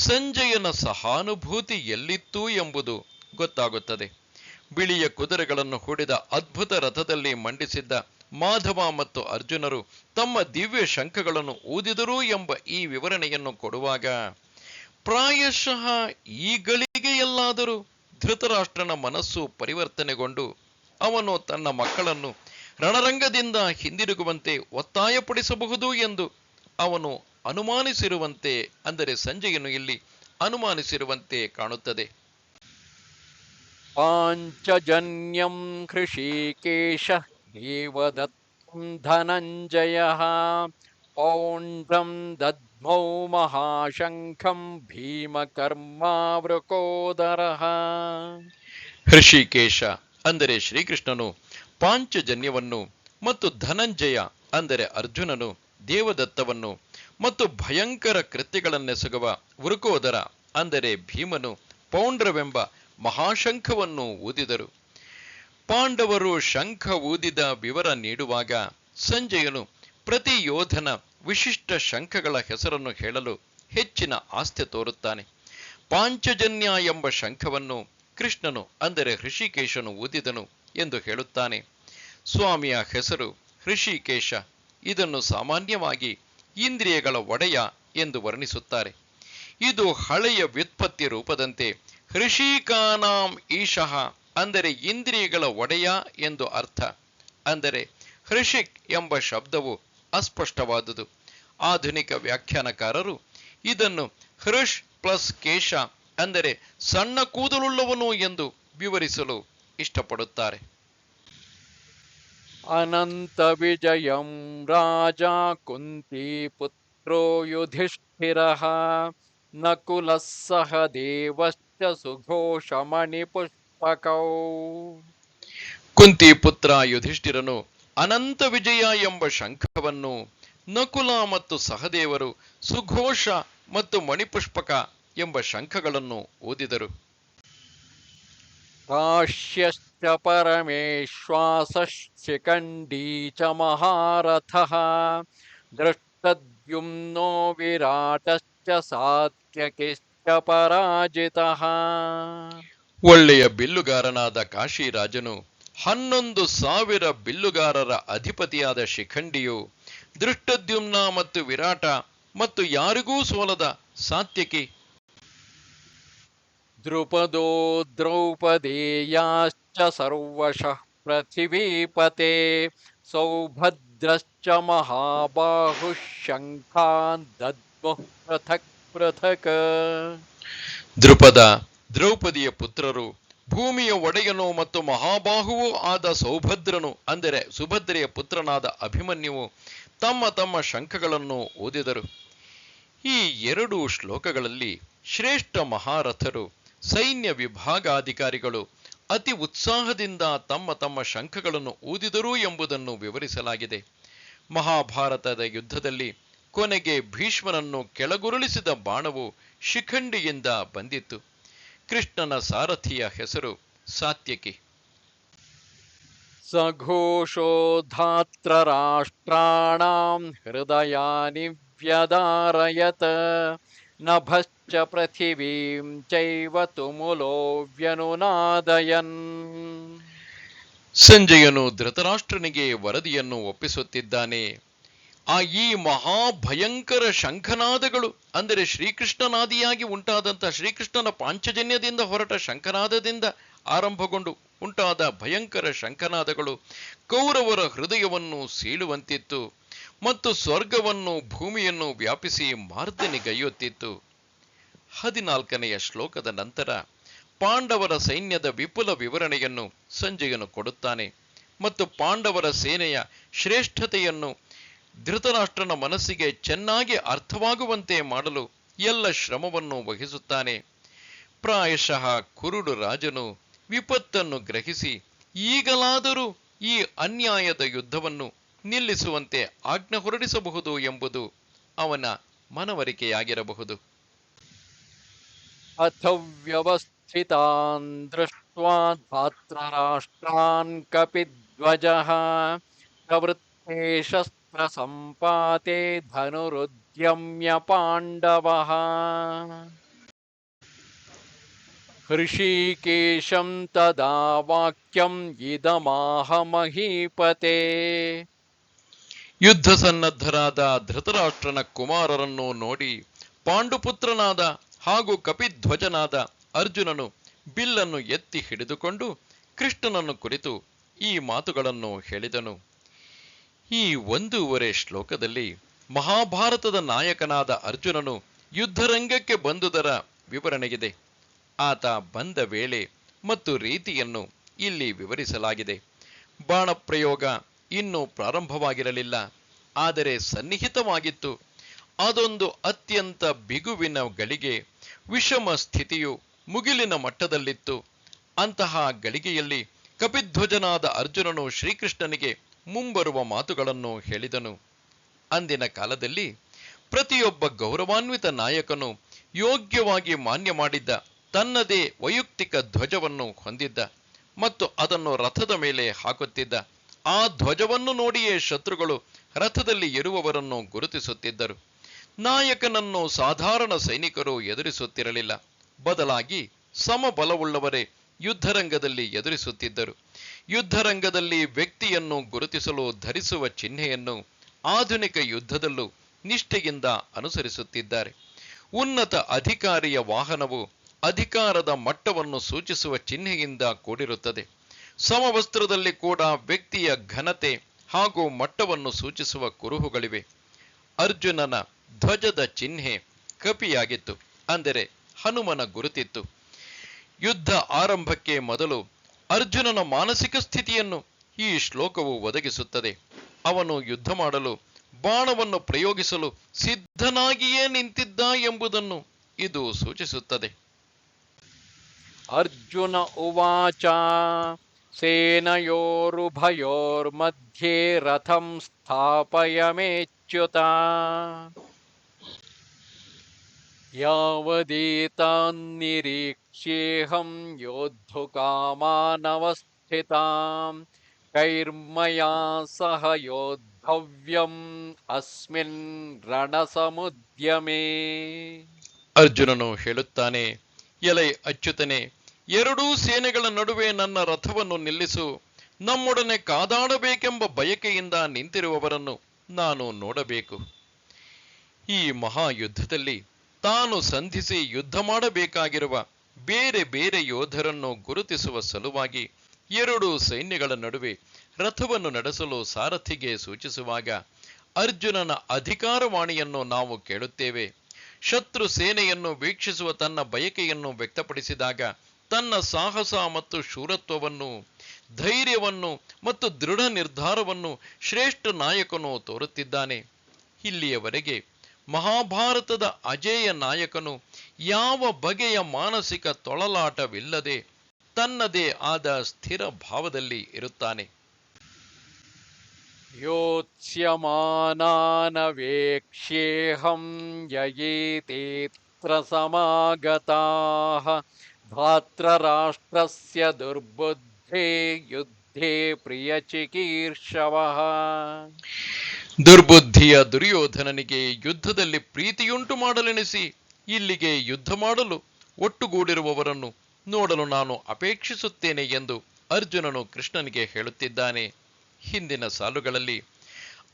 ಸಂಜಯನ ಸಹಾನುಭೂತಿ ಎಲ್ಲಿತ್ತು ಎಂಬುದು ಗೊತ್ತಾಗುತ್ತದೆ. ಬಿಳಿಯ ಕುದುರೆಗಳನ್ನು ಹೂಡಿದ ಅದ್ಭುತ ರಥದಲ್ಲಿ ಮಂಡಿಸಿದ್ದ ಮಾಧವ ಮತ್ತು ಅರ್ಜುನರು ತಮ್ಮ ದಿವ್ಯ ಶಂಖಗಳನ್ನು ಊದಿದರು ಎಂಬ ಈ ವಿವರಣೆಯನ್ನು ಕೊಡುವಾಗ ಪ್ರಾಯಶಃ ಈ ಗಳಿಗೆಯಲ್ಲಾದರೂ ಧೃತರಾಷ್ಟ್ರನ ಮನಸ್ಸು ಪರಿವರ್ತನೆಗೊಂಡು ಅವನು ತನ್ನ ಮಕ್ಕಳನ್ನು ರಣರಂಗದಿಂದ ಹಿಂದಿರುಗುವಂತೆ ಒತ್ತಾಯಪಡಿಸಬಹುದು ಎಂದು ಅವನು ಅನುಮಾನಿಸಿರುವಂತೆ, ಅಂದರೆ ಸಂಜಯನು ಇಲ್ಲಿ ಅನುಮಾನಿಸಿರುವಂತೆ ಕಾಣುತ್ತದೆ. ಪಾಂಚಜನ್ಯಂ ಹೃಷೀಕೇಶ ದೇವದತ್ತಂ ಧನಂಜಯಃ ಪೌಂಡ್ರಂ ದದ್ಮೌ ಮಹಾಶಂಖಂ ಭೀಮಕರ್ಮಾವೃಕೋದರಃ. ಹೃಷಿಕೇಶ ಅಂದರೆ ಶ್ರೀಕೃಷ್ಣನು ಪಾಂಚಜನ್ಯವನ್ನು ಮತ್ತು ಧನಂಜಯ ಅಂದರೆ ಅರ್ಜುನನು ದೇವದತ್ತವನ್ನು ಮತ್ತು ಭಯಂಕರ ಕೃತ್ಯಗಳನ್ನೆಸಗುವ ವೃಕೋದರ ಅಂದರೆ ಭೀಮನು ಪೌಂಡ್ರವೆಂಬ ಮಹಾಶಂಖವನ್ನು ಊದಿದರು. ಪಾಂಡವರು ಶಂಖ ಊದಿದ ವಿವರ ನೀಡುವಾಗ ಸಂಜಯನು ಪ್ರತಿ ಯೋಧನ ವಿಶಿಷ್ಟ ಶಂಖಗಳ ಹೆಸರನ್ನು ಹೇಳಲು ಹೆಚ್ಚಿನ ಆಸ್ಥೆ ತೋರುತ್ತಾನೆ. ಪಾಂಚಜನ್ಯ ಎಂಬ ಶಂಖವನ್ನು ಕೃಷ್ಣನು ಅಂದರೆ ಹೃಷಿಕೇಶನು ಊದಿದನು ಎಂದು ಹೇಳುತ್ತಾನೆ. ಸ್ವಾಮಿಯ ಹೆಸರು ಹೃಷಿಕೇಶ. ಇದನ್ನು ಸಾಮಾನ್ಯವಾಗಿ ಇಂದ್ರಿಯಗಳ ಒಡೆಯ ಎಂದು ವರ್ಣಿಸುತ್ತಾರೆ. ಇದು ಹಳೆಯ ವ್ಯುತ್ಪತ್ತಿ ರೂಪದಂತೆ ಹೃಷಿಕಾನಾಂ ಈಶಃ ಅಂದರೆ ಇಂದ್ರಿಯಗಳ ಒಡೆಯ ಎಂದು ಅರ್ಥ. ಅಂದರೆ ಹೃಷಿಕ್ ಎಂಬ ಶಬ್ದವು ಅಸ್ಪಷ್ಟವಾದುದು. ಆಧುನಿಕ ವ್ಯಾಖ್ಯಾನಕಾರರು ಇದನ್ನು ಹೃಷ್ ಪ್ಲಸ್ ಕೇಶ ಅಂದರೆ ಸಣ್ಣ ಕೂದಲುಳ್ಳವನು ಎಂದು ವಿವರಿಸಲು ಇಷ್ಟಪಡುತ್ತಾರೆ. ಅನಂತ ವಿಜಯಂ ರಾಜ ಕುಂತಿ ಪುತ್ರೋ ಯುಧಿಷ್ಠಿರಃ ನಕುಲಃ ಸಹ ದೇವಶ್ಚ ಸುಘೋಷಮಣಿ ಪುಷ್ಪಕೌ. ಕುಂತಿ ಪುತ್ರ ಯುಧಿಷ್ಠಿರನು ಅನಂತ ವಿಜಯ ಎಂಬ ಶಂಖವನ್ನು, ನಕುಲ ಮತ್ತು ಸಹದೇವರು ಸುಘೋಷ ಮತ್ತು ಮಣಿಪುಷ್ಪಕ ಎಂಬ ಶಂಖಗಳನ್ನು ಊದಿದರು. ಕಾಶ್ಯಶ್ಚ ಪರಮೇಶ್ವಾಸಃ ಶಿಖಂಡೀ ಚ ಮಹಾರಥಃ ದೃಷ್ಟದ್ಯುಮ್ನೋ ವಿರಾಟಶ್ಚ ಸಾತ್ಯಕಿಶ್ಚ ಪರಾಜಿತಃ. ಒಳ್ಳೆಯ ಬಿಲ್ಲುಗಾರನಾದ ಕಾಶಿರಾಜನು 11,000 ಬಿಲ್ಲುಗಾರರ ಅಧಿಪತಿಯಾದ ಶಿಖಂಡಿಯು, ದೃಷ್ಟದ್ಯುಮ್ನ ಮತ್ತು ವಿರಾಟ ಮತ್ತು ಯಾರಿಗೂ ಸೋಲದ ಸಾತ್ಯಕಿ, ದ್ರುಪದೋ ದ್ರೌಪದೇಯಾಶ್ಚ ಸರ್ವಶಃ ಪೃಥಿವೀಪತೆ ಸೌಭದ್ರಶ್ಚ ಮಹಾಬಾಹುಃ ಶಂಖಾನ್ ದದ್ಮುಃ ಪೃಥಕ್ ಪೃಥಕ್. ದೃಪದ, ದ್ರೌಪದಿಯ ಪುತ್ರರು, ಭೂಮಿಯ ಒಡೆಯನು ಮತ್ತು ಮಹಾಬಾಹುವೂ ಆದ ಸೌಭದ್ರನು ಅಂದರೆ ಸುಭದ್ರೆಯ ಪುತ್ರನಾದ ಅಭಿಮನ್ಯುವು ತಮ್ಮ ತಮ್ಮ ಶಂಖಗಳನ್ನು ಊದಿದರು. ಈ 2 ಶ್ಲೋಕಗಳಲ್ಲಿ ಶ್ರೇಷ್ಠ ಮಹಾರಥರು, ಸೈನ್ಯ ವಿಭಾಗಾಧಿಕಾರಿಗಳು ಅತಿ ಉತ್ಸಾಹದಿಂದ ತಮ್ಮ ತಮ್ಮ ಶಂಖಗಳನ್ನು ಊದಿದರು ಎಂಬುದನ್ನು ವಿವರಿಸಲಾಗಿದೆ. ಮಹಾಭಾರತದ ಯುದ್ಧದಲ್ಲಿ ಕೊನೆಗೆ ಭೀಷ್ಮನನ್ನು ಕೆಳಗುರುಳಿಸಿದ ಬಾಣವು ಶಿಖಂಡಿಯಿಂದ ಬಂದಿತ್ತು. ಕೃಷ್ಣನ ಸಾರಥಿಯ ಹೆಸರು ಸಾತ್ಯಕಿ. ಸಘೋಷೋಧಾತ್ರ ರಾಷ್ಟ್ರಾಣಾಂ ಹೃದಯಾನಿ ವ್ಯದಾರಯತ್ ನಭಶ್ಚ ಪೃಥಿವೀಂ ಚೈವ ತುಮುಲೋ ವ್ಯನುನಾದಯನ್. ಸಂಜಯನು ಧೃತರಾಷ್ಟ್ರನಿಗೆ ವರದಿಯನ್ನು ಒಪ್ಪಿಸುತ್ತಿದ್ದಾನೆ. ಈ ಮಹಾಭಯಂಕರ ಶಂಖನಾದಗಳು ಅಂದರೆ ಶ್ರೀಕೃಷ್ಣನಾದಿಯಾಗಿ ಉಂಟಾದಂತಹ ಶ್ರೀಕೃಷ್ಣನ ಪಾಂಚಜನ್ಯದಿಂದ ಹೊರಟ ಶಂಖನಾದದಿಂದ ಆರಂಭಗೊಂಡು ಉಂಟಾದ ಭಯಂಕರ ಶಂಖನಾದಗಳು ಕೌರವರ ಹೃದಯವನ್ನು ಸೀಳುವಂತಿತ್ತು ಮತ್ತು ಸ್ವರ್ಗವನ್ನು ಭೂಮಿಯನ್ನು ವ್ಯಾಪಿಸಿ ಮಾರ್ದನೆಗೈಯುತ್ತಿತ್ತು. 14ನೆಯ ಶ್ಲೋಕದ ನಂತರ ಪಾಂಡವರ ಸೈನ್ಯದ ವಿಪುಲ ವಿವರಣೆಯನ್ನು ಸಂಜಯನು ಕೊಡುತ್ತಾನೆ ಮತ್ತು ಪಾಂಡವರ ಸೇನೆಯ ಶ್ರೇಷ್ಠತೆಯನ್ನು ಧೃತರಾಷ್ಟ್ರನ ಮನಸ್ಸಿಗೆ ಚೆನ್ನಾಗಿ ಅರ್ಥವಾಗುವಂತೆ ಮಾಡಲು ಎಲ್ಲ ಶ್ರಮವನ್ನು ವಹಿಸುತ್ತಾನೆ. ಪ್ರಾಯಶಃ ಕುರುಡು ರಾಜನು ವಿಪತ್ತನ್ನು ಗ್ರಹಿಸಿ ಈಗಲಾದರೂ ಈ ಅನ್ಯಾಯದ ಯುದ್ಧವನ್ನು ನಿಲ್ಲಿಸುವಂತೆ ಆಜ್ಞೆ ಹೊರಡಿಸಬಹುದು ಎಂಬುದು ಅವನ ಮನವರಿಕೆಯಾಗಿರಬಹುದು. ಅಥ ವ್ಯವಸ್ಥಿತಾನ್ ದೃಷ್ಟ್ವಾ ಧಾತೃರಾಷ್ಟ್ರಾನ್ ಕಪಿಧ್ವಜಃ ಪ್ರವೃತ್ತೆ ಶಸ್ತ್ರ ಸಂಪಾತೆ ಧನುರುದ್ಯಮ್ಯ ಪಾಂಡವಃ ಹೃಷೀಕೇಶಂ ತದಾ ವಾಕ್ಯಂ ಇದಮಾಹ ಮಹೀಪತೆ. ಯುದ್ಧ ಸನ್ನದ್ಧರಾದ ಧೃತರಾಷ್ಟ್ರನ ಕುಮಾರರನ್ನು ನೋಡಿ ಪಾಂಡುಪುತ್ರನಾದ ಹಾಗೂ ಕಪಿಧ್ವಜನಾದ ಅರ್ಜುನನು ಬಿಲ್ಲನ್ನು ಎತ್ತಿ ಹಿಡಿದುಕೊಂಡು ಕೃಷ್ಣನನ್ನು ಕುರಿತು ಈ ಮಾತುಗಳನ್ನು ಹೇಳಿದನು. ಈ 1.5 ಶ್ಲೋಕದಲ್ಲಿ ಮಹಾಭಾರತದ ನಾಯಕನಾದ ಅರ್ಜುನನು ಯುದ್ಧರಂಗಕ್ಕೆ ಬಂದುದರ ವಿವರಣೆಗಿದೆ. ಆತ ಬಂದ ವೇಳೆ ಮತ್ತು ರೀತಿಯನ್ನು ಇಲ್ಲಿ ವಿವರಿಸಲಾಗಿದೆ. ಬಾಣಪ್ರಯೋಗ ಇನ್ನೂ ಪ್ರಾರಂಭವಾಗಿರಲಿಲ್ಲ, ಆದರೆ ಸನ್ನಿಹಿತವಾಗಿತ್ತು. ಅದೊಂದು ಅತ್ಯಂತ ಬಿಗುವಿನ ಗಳಿಗೆ, ವಿಷಮ ಸ್ಥಿತಿಯು ಮುಗಿಲಿನ ಮಟ್ಟದಲ್ಲಿತ್ತು. ಅಂತಹ ಗಳಿಗೆಯಲ್ಲಿ ಕಪಿಧ್ವಜನಾದ ಅರ್ಜುನನು ಶ್ರೀಕೃಷ್ಣನಿಗೆ ಮುಂಬರುವ ಮಾತುಗಳನ್ನು ಹೇಳಿದನು. ಅಂದಿನ ಕಾಲದಲ್ಲಿ ಪ್ರತಿಯೊಬ್ಬ ಗೌರವಾನ್ವಿತ ನಾಯಕನು ಯೋಗ್ಯವಾಗಿ ಮಾನ್ಯ ಮಾಡಿದ್ದ ತನ್ನದೇ ವೈಯಕ್ತಿಕ ಧ್ವಜವನ್ನು ಹೊಂದಿದ್ದ ಮತ್ತು ಅದನ್ನು ರಥದ ಮೇಲೆ ಹಾಕುತ್ತಿದ್ದ. ಆ ಧ್ವಜವನ್ನು ನೋಡಿಯೇ ಶತ್ರುಗಳು ರಥದಲ್ಲಿ ಇರುವವರನ್ನು ಗುರುತಿಸುತ್ತಿದ್ದರು. ನಾಯಕನನ್ನು ಸಾಧಾರಣ ಸೈನಿಕರು ಎದುರಿಸುತ್ತಿರಲಿಲ್ಲ, ಬದಲಾಗಿ ಸಮಬಲವುಳ್ಳವರೇ ಯುದ್ಧರಂಗದಲ್ಲಿ ಎದುರಿಸುತ್ತಿದ್ದರು. ಯುದ್ಧರಂಗದಲ್ಲಿ ವ್ಯಕ್ತಿಯನ್ನು ಗುರುತಿಸಲು ಧರಿಸುವ ಚಿಹ್ನೆಯನ್ನು ಆಧುನಿಕ ಯುದ್ಧದಲ್ಲೂ ನಿಷ್ಠೆಯಿಂದ ಅನುಸರಿಸುತ್ತಿದ್ದಾರೆ. ಉನ್ನತ ಅಧಿಕಾರಿಯ ವಾಹನವು ಅಧಿಕಾರದ ಮಟ್ಟವನ್ನು ಸೂಚಿಸುವ ಚಿಹ್ನೆಯಿಂದ ಕೂಡಿರುತ್ತದೆ. ಸಮವಸ್ತ್ರದಲ್ಲಿ ಕೂಡ ವ್ಯಕ್ತಿಯ ಘನತೆ ಹಾಗೂ ಮಟ್ಟವನ್ನು ಸೂಚಿಸುವ ಕುರುಹುಗಳಿವೆ. ಅರ್ಜುನನ ಧ್ವಜದ ಚಿಹ್ನೆ ಕಪಿಯಾಗಿತ್ತು, ಅಂದರೆ ಹನುಮನ ಗುರುತಿತ್ತು. ಯುದ್ಧ ಆರಂಭಕ್ಕೆ ಮೊದಲು ಅರ್ಜುನನ ಮಾನಸಿಕ ಸ್ಥಿತಿಯನ್ನು ಈ ಶ್ಲೋಕವು ಒದಗಿಸುತ್ತದೆ. ಅವನು ಯುದ್ಧ ಮಾಡಲು, ಬಾಣವನ್ನು ಪ್ರಯೋಗಿಸಲು ಸಿದ್ಧನಾಗಿಯೇ ನಿಂತಿದ್ದ ಎಂಬುದನ್ನು ಇದು ಸೂಚಿಸುತ್ತದೆ. ಅರ್ಜುನ ಉವಾಚ ಸೇನಯೋರುಭಯೋರ್ಮಧ್ಯೆ ರಥಂ ಸ್ಥಾಪಯಮೇಚ್ಯುತ ಯಾವದೇತಾನ್ನಿರೀಕ್ಷ್ಯೇಹಂ ಯೋದ್ಧುಕಾಮಾನವಸ್ಥಿತಾಂ ಕೈರ್ಮಯಾ ಸಹ ಯೋದ್ಧವ್ಯಂ ಅಸ್ಮಿನ್ ರಣಸಮುದ್ಯಮೇ. ಅರ್ಜುನನು ಹೇಳುತ್ತಾನೆ, ಎಲೈ ಅಚ್ಯುತನೆ, ಎರಡೂ ಸೇನೆಗಳ ನಡುವೆ ನನ್ನ ರಥವನ್ನು ನಿಲ್ಲಿಸು. ನಮ್ಮೊಡನೆ ಕಾದಾಡಬೇಕೆಂಬ ಬಯಕೆಯಿಂದ ನಿಂತಿರುವವರನ್ನು ನಾನು ನೋಡಬೇಕು. ಈ ಮಹಾಯುದ್ಧದಲ್ಲಿ ತಾನು ಸಂಧಿಸಿ ಯುದ್ಧ ಮಾಡಬೇಕಾಗಿರುವ ಬೇರೆ ಬೇರೆ ಯೋಧರನ್ನು ಗುರುತಿಸುವ ಸಲುವಾಗಿ ಎರಡೂ ಸೈನ್ಯಗಳ ನಡುವೆ ರಥವನ್ನು ನಡೆಸಲು ಸಾರಥಿಗೆ ಸೂಚಿಸುವಾಗ ಅರ್ಜುನನ ಅಧಿಕಾರವಾಣಿಯನ್ನು ನಾವು ಕೇಳುತ್ತೇವೆ. ಶತ್ರು ಸೇನೆಯನ್ನು ವೀಕ್ಷಿಸುವ ತನ್ನ ಬಯಕೆಯನ್ನು ವ್ಯಕ್ತಪಡಿಸಿದಾಗ ತನ್ನ ಸಾಹಸ ಮತ್ತು ಶೂರತ್ವವನ್ನು, ಧೈರ್ಯವನ್ನು ಮತ್ತು ದೃಢ ನಿರ್ಧಾರವನ್ನು ಶ್ರೇಷ್ಠ ನಾಯಕನು ತೋರುತ್ತಿದ್ದಾನೆ. ಇಲ್ಲಿಯವರೆಗೆ ಮಹಾಭಾರತದ ಅಜೇಯ ನಾಯಕನು ಯಾವ ಬಗೆಯ ಮಾನಸಿಕ ತೊಳಲಾಟವಿಲ್ಲದೆ ತನ್ನದೇ ಆದ ಸ್ಥಿರ ಭಾವದಲ್ಲಿ ಇರುತ್ತಾನೆ. ಯೋತ್ಸ್ಯಮಾನಾನವೇಕ್ಷ್ಯೇಹಂ ಯಯೇತೇತ್ರ ಸಮಾಗತಾಃ ಧಾತೃರಾಷ್ಟ್ರಸ್ಯ ದುರ್ಬುದ್ಧೇ ಯುದ್ಧೇ ಪ್ರಿಯಚಿಕೀರ್ಷವಃ. ದುರ್ಬುದ್ಧಿಯ ದುರ್ಯೋಧನನಿಗೆ ಯುದ್ಧದಲ್ಲಿ ಪ್ರೀತಿಯುಂಟು ಮಾಡಲೆಣಿಸಿ ಇಲ್ಲಿಗೆ ಯುದ್ಧ ಮಾಡಲು ಒಟ್ಟುಗೂಡಿರುವವರನ್ನು ನೋಡಲು ನಾನು ಅಪೇಕ್ಷಿಸುತ್ತೇನೆ ಎಂದು ಅರ್ಜುನನು ಕೃಷ್ಣನಿಗೆ ಹೇಳುತ್ತಿದ್ದಾನೆ. ಹಿಂದಿನ ಸಾಲುಗಳಲ್ಲಿ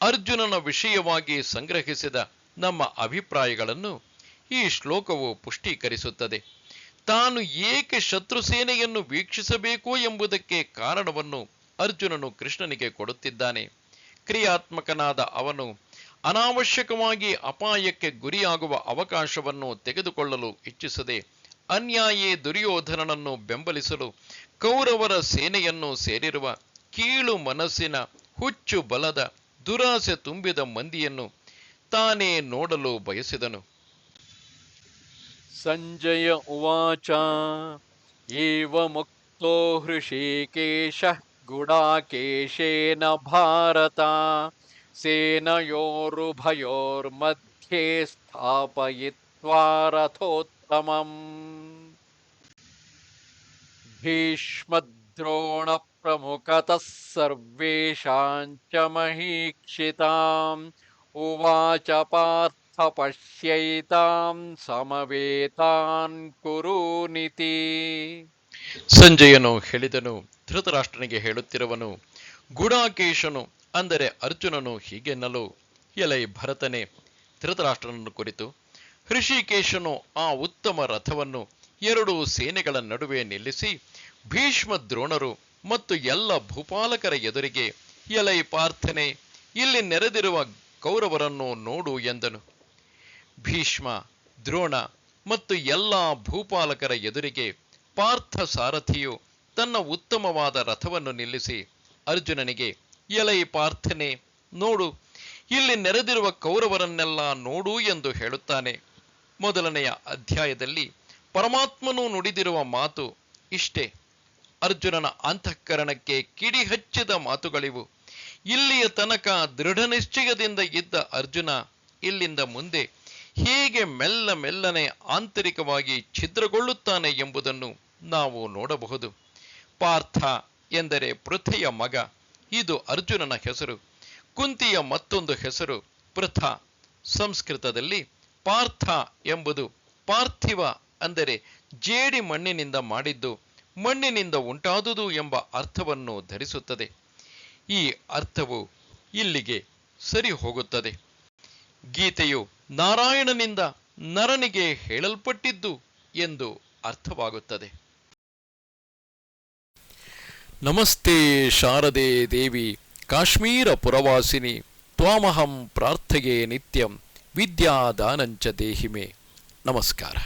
ಅರ್ಜುನನ ವಿಷಯವಾಗಿ ಸಂಗ್ರಹಿಸಿದ ನಮ್ಮ ಅಭಿಪ್ರಾಯಗಳನ್ನು ಈ ಶ್ಲೋಕವು ಪುಷ್ಟೀಕರಿಸುತ್ತದೆ. ತಾನು ಏಕೆ ಶತ್ರು ಸೇನೆಯನ್ನು ವೀಕ್ಷಿಸಬೇಕು ಎಂಬುದಕ್ಕೆ ಕಾರಣವನ್ನು ಅರ್ಜುನನು ಕೃಷ್ಣನಿಗೆ ಕೊಡುತ್ತಿದ್ದಾನೆ. ಕ್ರಿಯಾತ್ಮಕನಾದ ಅವನು ಅನಾವಶ್ಯಕವಾಗಿ ಅಪಾಯಕ್ಕೆ ಗುರಿಯಾಗುವ ಅವಕಾಶವನ್ನು ತೆಗೆದುಕೊಳ್ಳಲು ಇಚ್ಛಿಸದೆ ಅನ್ಯಾಯೇ ದುರ್ಯೋಧನನನ್ನು ಬೆಂಬಲಿಸಲು ಕೌರವರ ಸೇನೆಯನ್ನು ಸೇರಿರುವ ಕೀಳು ಮನಸ್ಸಿನ, ಹುಚ್ಚು ಬಲದ, ದುರಾಸೆ ತುಂಬಿದ ಮಂದಿಯನ್ನು ತಾನೇ ನೋಡಲು ಬಯಸಿದನು. ಸಂಜಯ ಉವಾಚ ಏವ ಮುಕ್ತೋ ಹೃಷೀಕೇಶಃ ಗುಡಾಕೇಶೇನ ಭಾರತ ಸೇನಯೋರುಭಯೋರ್मध्ये ಸ್ಥಾಪಯಿತ್ವಾ ರಥೋತ್ತಮಂ. ಭೀಷ್ಮದ್ರೋಣ ಪ್ರಮುಖತಃ ಸರ್ವೇಷಾಂ ಚ ಮಹೀಕ್ಷಿತಾಂ ಉವಾಚ ಪಾರ್ಥ ಪಶ್ಯೈತಾಂ ಸಮವೇತಾನ್ ಕುರುನಿತಿ. ಸಂಜಯನು ಹೇಳಿದನು, ಧೃತರಾಷ್ಟ್ರನಿಗೆ ಹೇಳುತ್ತಿರುವನು, ಗುಡಾಕೇಶನು ಅಂದರೆ ಅರ್ಜುನನು ಹೀಗೆನ್ನಲು, ಎಲೈ ಭರತನೇ, ಧೃತರಾಷ್ಟ್ರನನ್ನು ಕುರಿತು, ಹೃಷಿಕೇಶನು ಆ ಉತ್ತಮ ರಥವನ್ನು ಎರಡು ಸೇನೆಗಳ ನಡುವೆ ನಿಲ್ಲಿಸಿ ಭೀಷ್ಮ ದ್ರೋಣರು ಮತ್ತು ಎಲ್ಲ ಭೂಪಾಲಕರ ಎದುರಿಗೆ, ಎಲೈ ಪಾರ್ಥನೆ, ಇಲ್ಲಿ ನೆರೆದಿರುವ ಕೌರವರನ್ನು ನೋಡು ಎಂದನು. ಭೀಷ್ಮ, ದ್ರೋಣ ಮತ್ತು ಎಲ್ಲ ಭೂಪಾಲಕರ ಎದುರಿಗೆ ಪಾರ್ಥ ಸಾರಥಿಯು ತನ್ನ ಉತ್ತಮವಾದ ರಥವನ್ನು ನಿಲ್ಲಿಸಿ ಅರ್ಜುನನಿಗೆ, ಎಲೈ ಪಾರ್ಥನೆ, ನೋಡು, ಇಲ್ಲಿ ನೆರೆದಿರುವ ಕೌರವರನ್ನೆಲ್ಲ ನೋಡು ಎಂದು ಹೇಳುತ್ತಾನೆ. ಮೊದಲನೆಯ ಅಧ್ಯಾಯದಲ್ಲಿ ಪರಮಾತ್ಮನು ನುಡಿದಿರುವ ಮಾತು ಇಷ್ಟೇ. ಅರ್ಜುನನ ಅಂತಃಕರಣಕ್ಕೆ ಕಿಡಿ ಹಚ್ಚಿದ ಮಾತುಗಳಿವು. ಇಲ್ಲಿಯ ತನಕ ದೃಢ ನಿಶ್ಚಯದಿಂದ ಇದ್ದ ಅರ್ಜುನ ಇಲ್ಲಿಂದ ಮುಂದೆ ಹೇಗೆ ಮೆಲ್ಲ ಮೆಲ್ಲನೆ ಆಂತರಿಕವಾಗಿ ಛಿದ್ರಗೊಳ್ಳುತ್ತಾನೆ ಎಂಬುದನ್ನು ನಾವು ನೋಡಬಹುದು. ಪಾರ್ಥ ಎಂದರೆ ಪೃಥೆಯ ಮಗ, ಇದು ಅರ್ಜುನನ ಹೆಸರು. ಕುಂತಿಯ ಮತ್ತೊಂದು ಹೆಸರು ಪೃಥ. ಸಂಸ್ಕೃತದಲ್ಲಿ ಪಾರ್ಥ ಎಂಬುದು ಪಾರ್ಥಿವ ಅಂದರೆ ಜೇಡಿ ಮಣ್ಣಿನಿಂದ ಮಾಡಿದ್ದು, ಮಣ್ಣಿನಿಂದ ಉಂಟಾದುದು ಎಂಬ ಅರ್ಥವನ್ನು ಧರಿಸುತ್ತದೆ. ಈ ಅರ್ಥವು ಇಲ್ಲಿಗೆ ಸರಿ ಹೋಗುತ್ತದೆ. ಗೀತೆಯು ನಾರಾಯಣನಿಂದ ನರನಿಗೆ ಹೇಳಲ್ಪಟ್ಟಿದ್ದು ಎಂದು ಅರ್ಥವಾಗುತ್ತದೆ. ನಮಸ್ತೆ ಶಾರದೆ ದೇವಿ ಕಾಶ್ಮೀರ ಪುರವಾಸಿನಿ ತ್ವಾಮಹಂ ಪ್ರಾರ್ಥಯೇ ನಿತ್ಯಂ ವಿದ್ಯಾದಾನಂಚ ದೇಹಿಮೆ. ನಮಸ್ಕಾರ.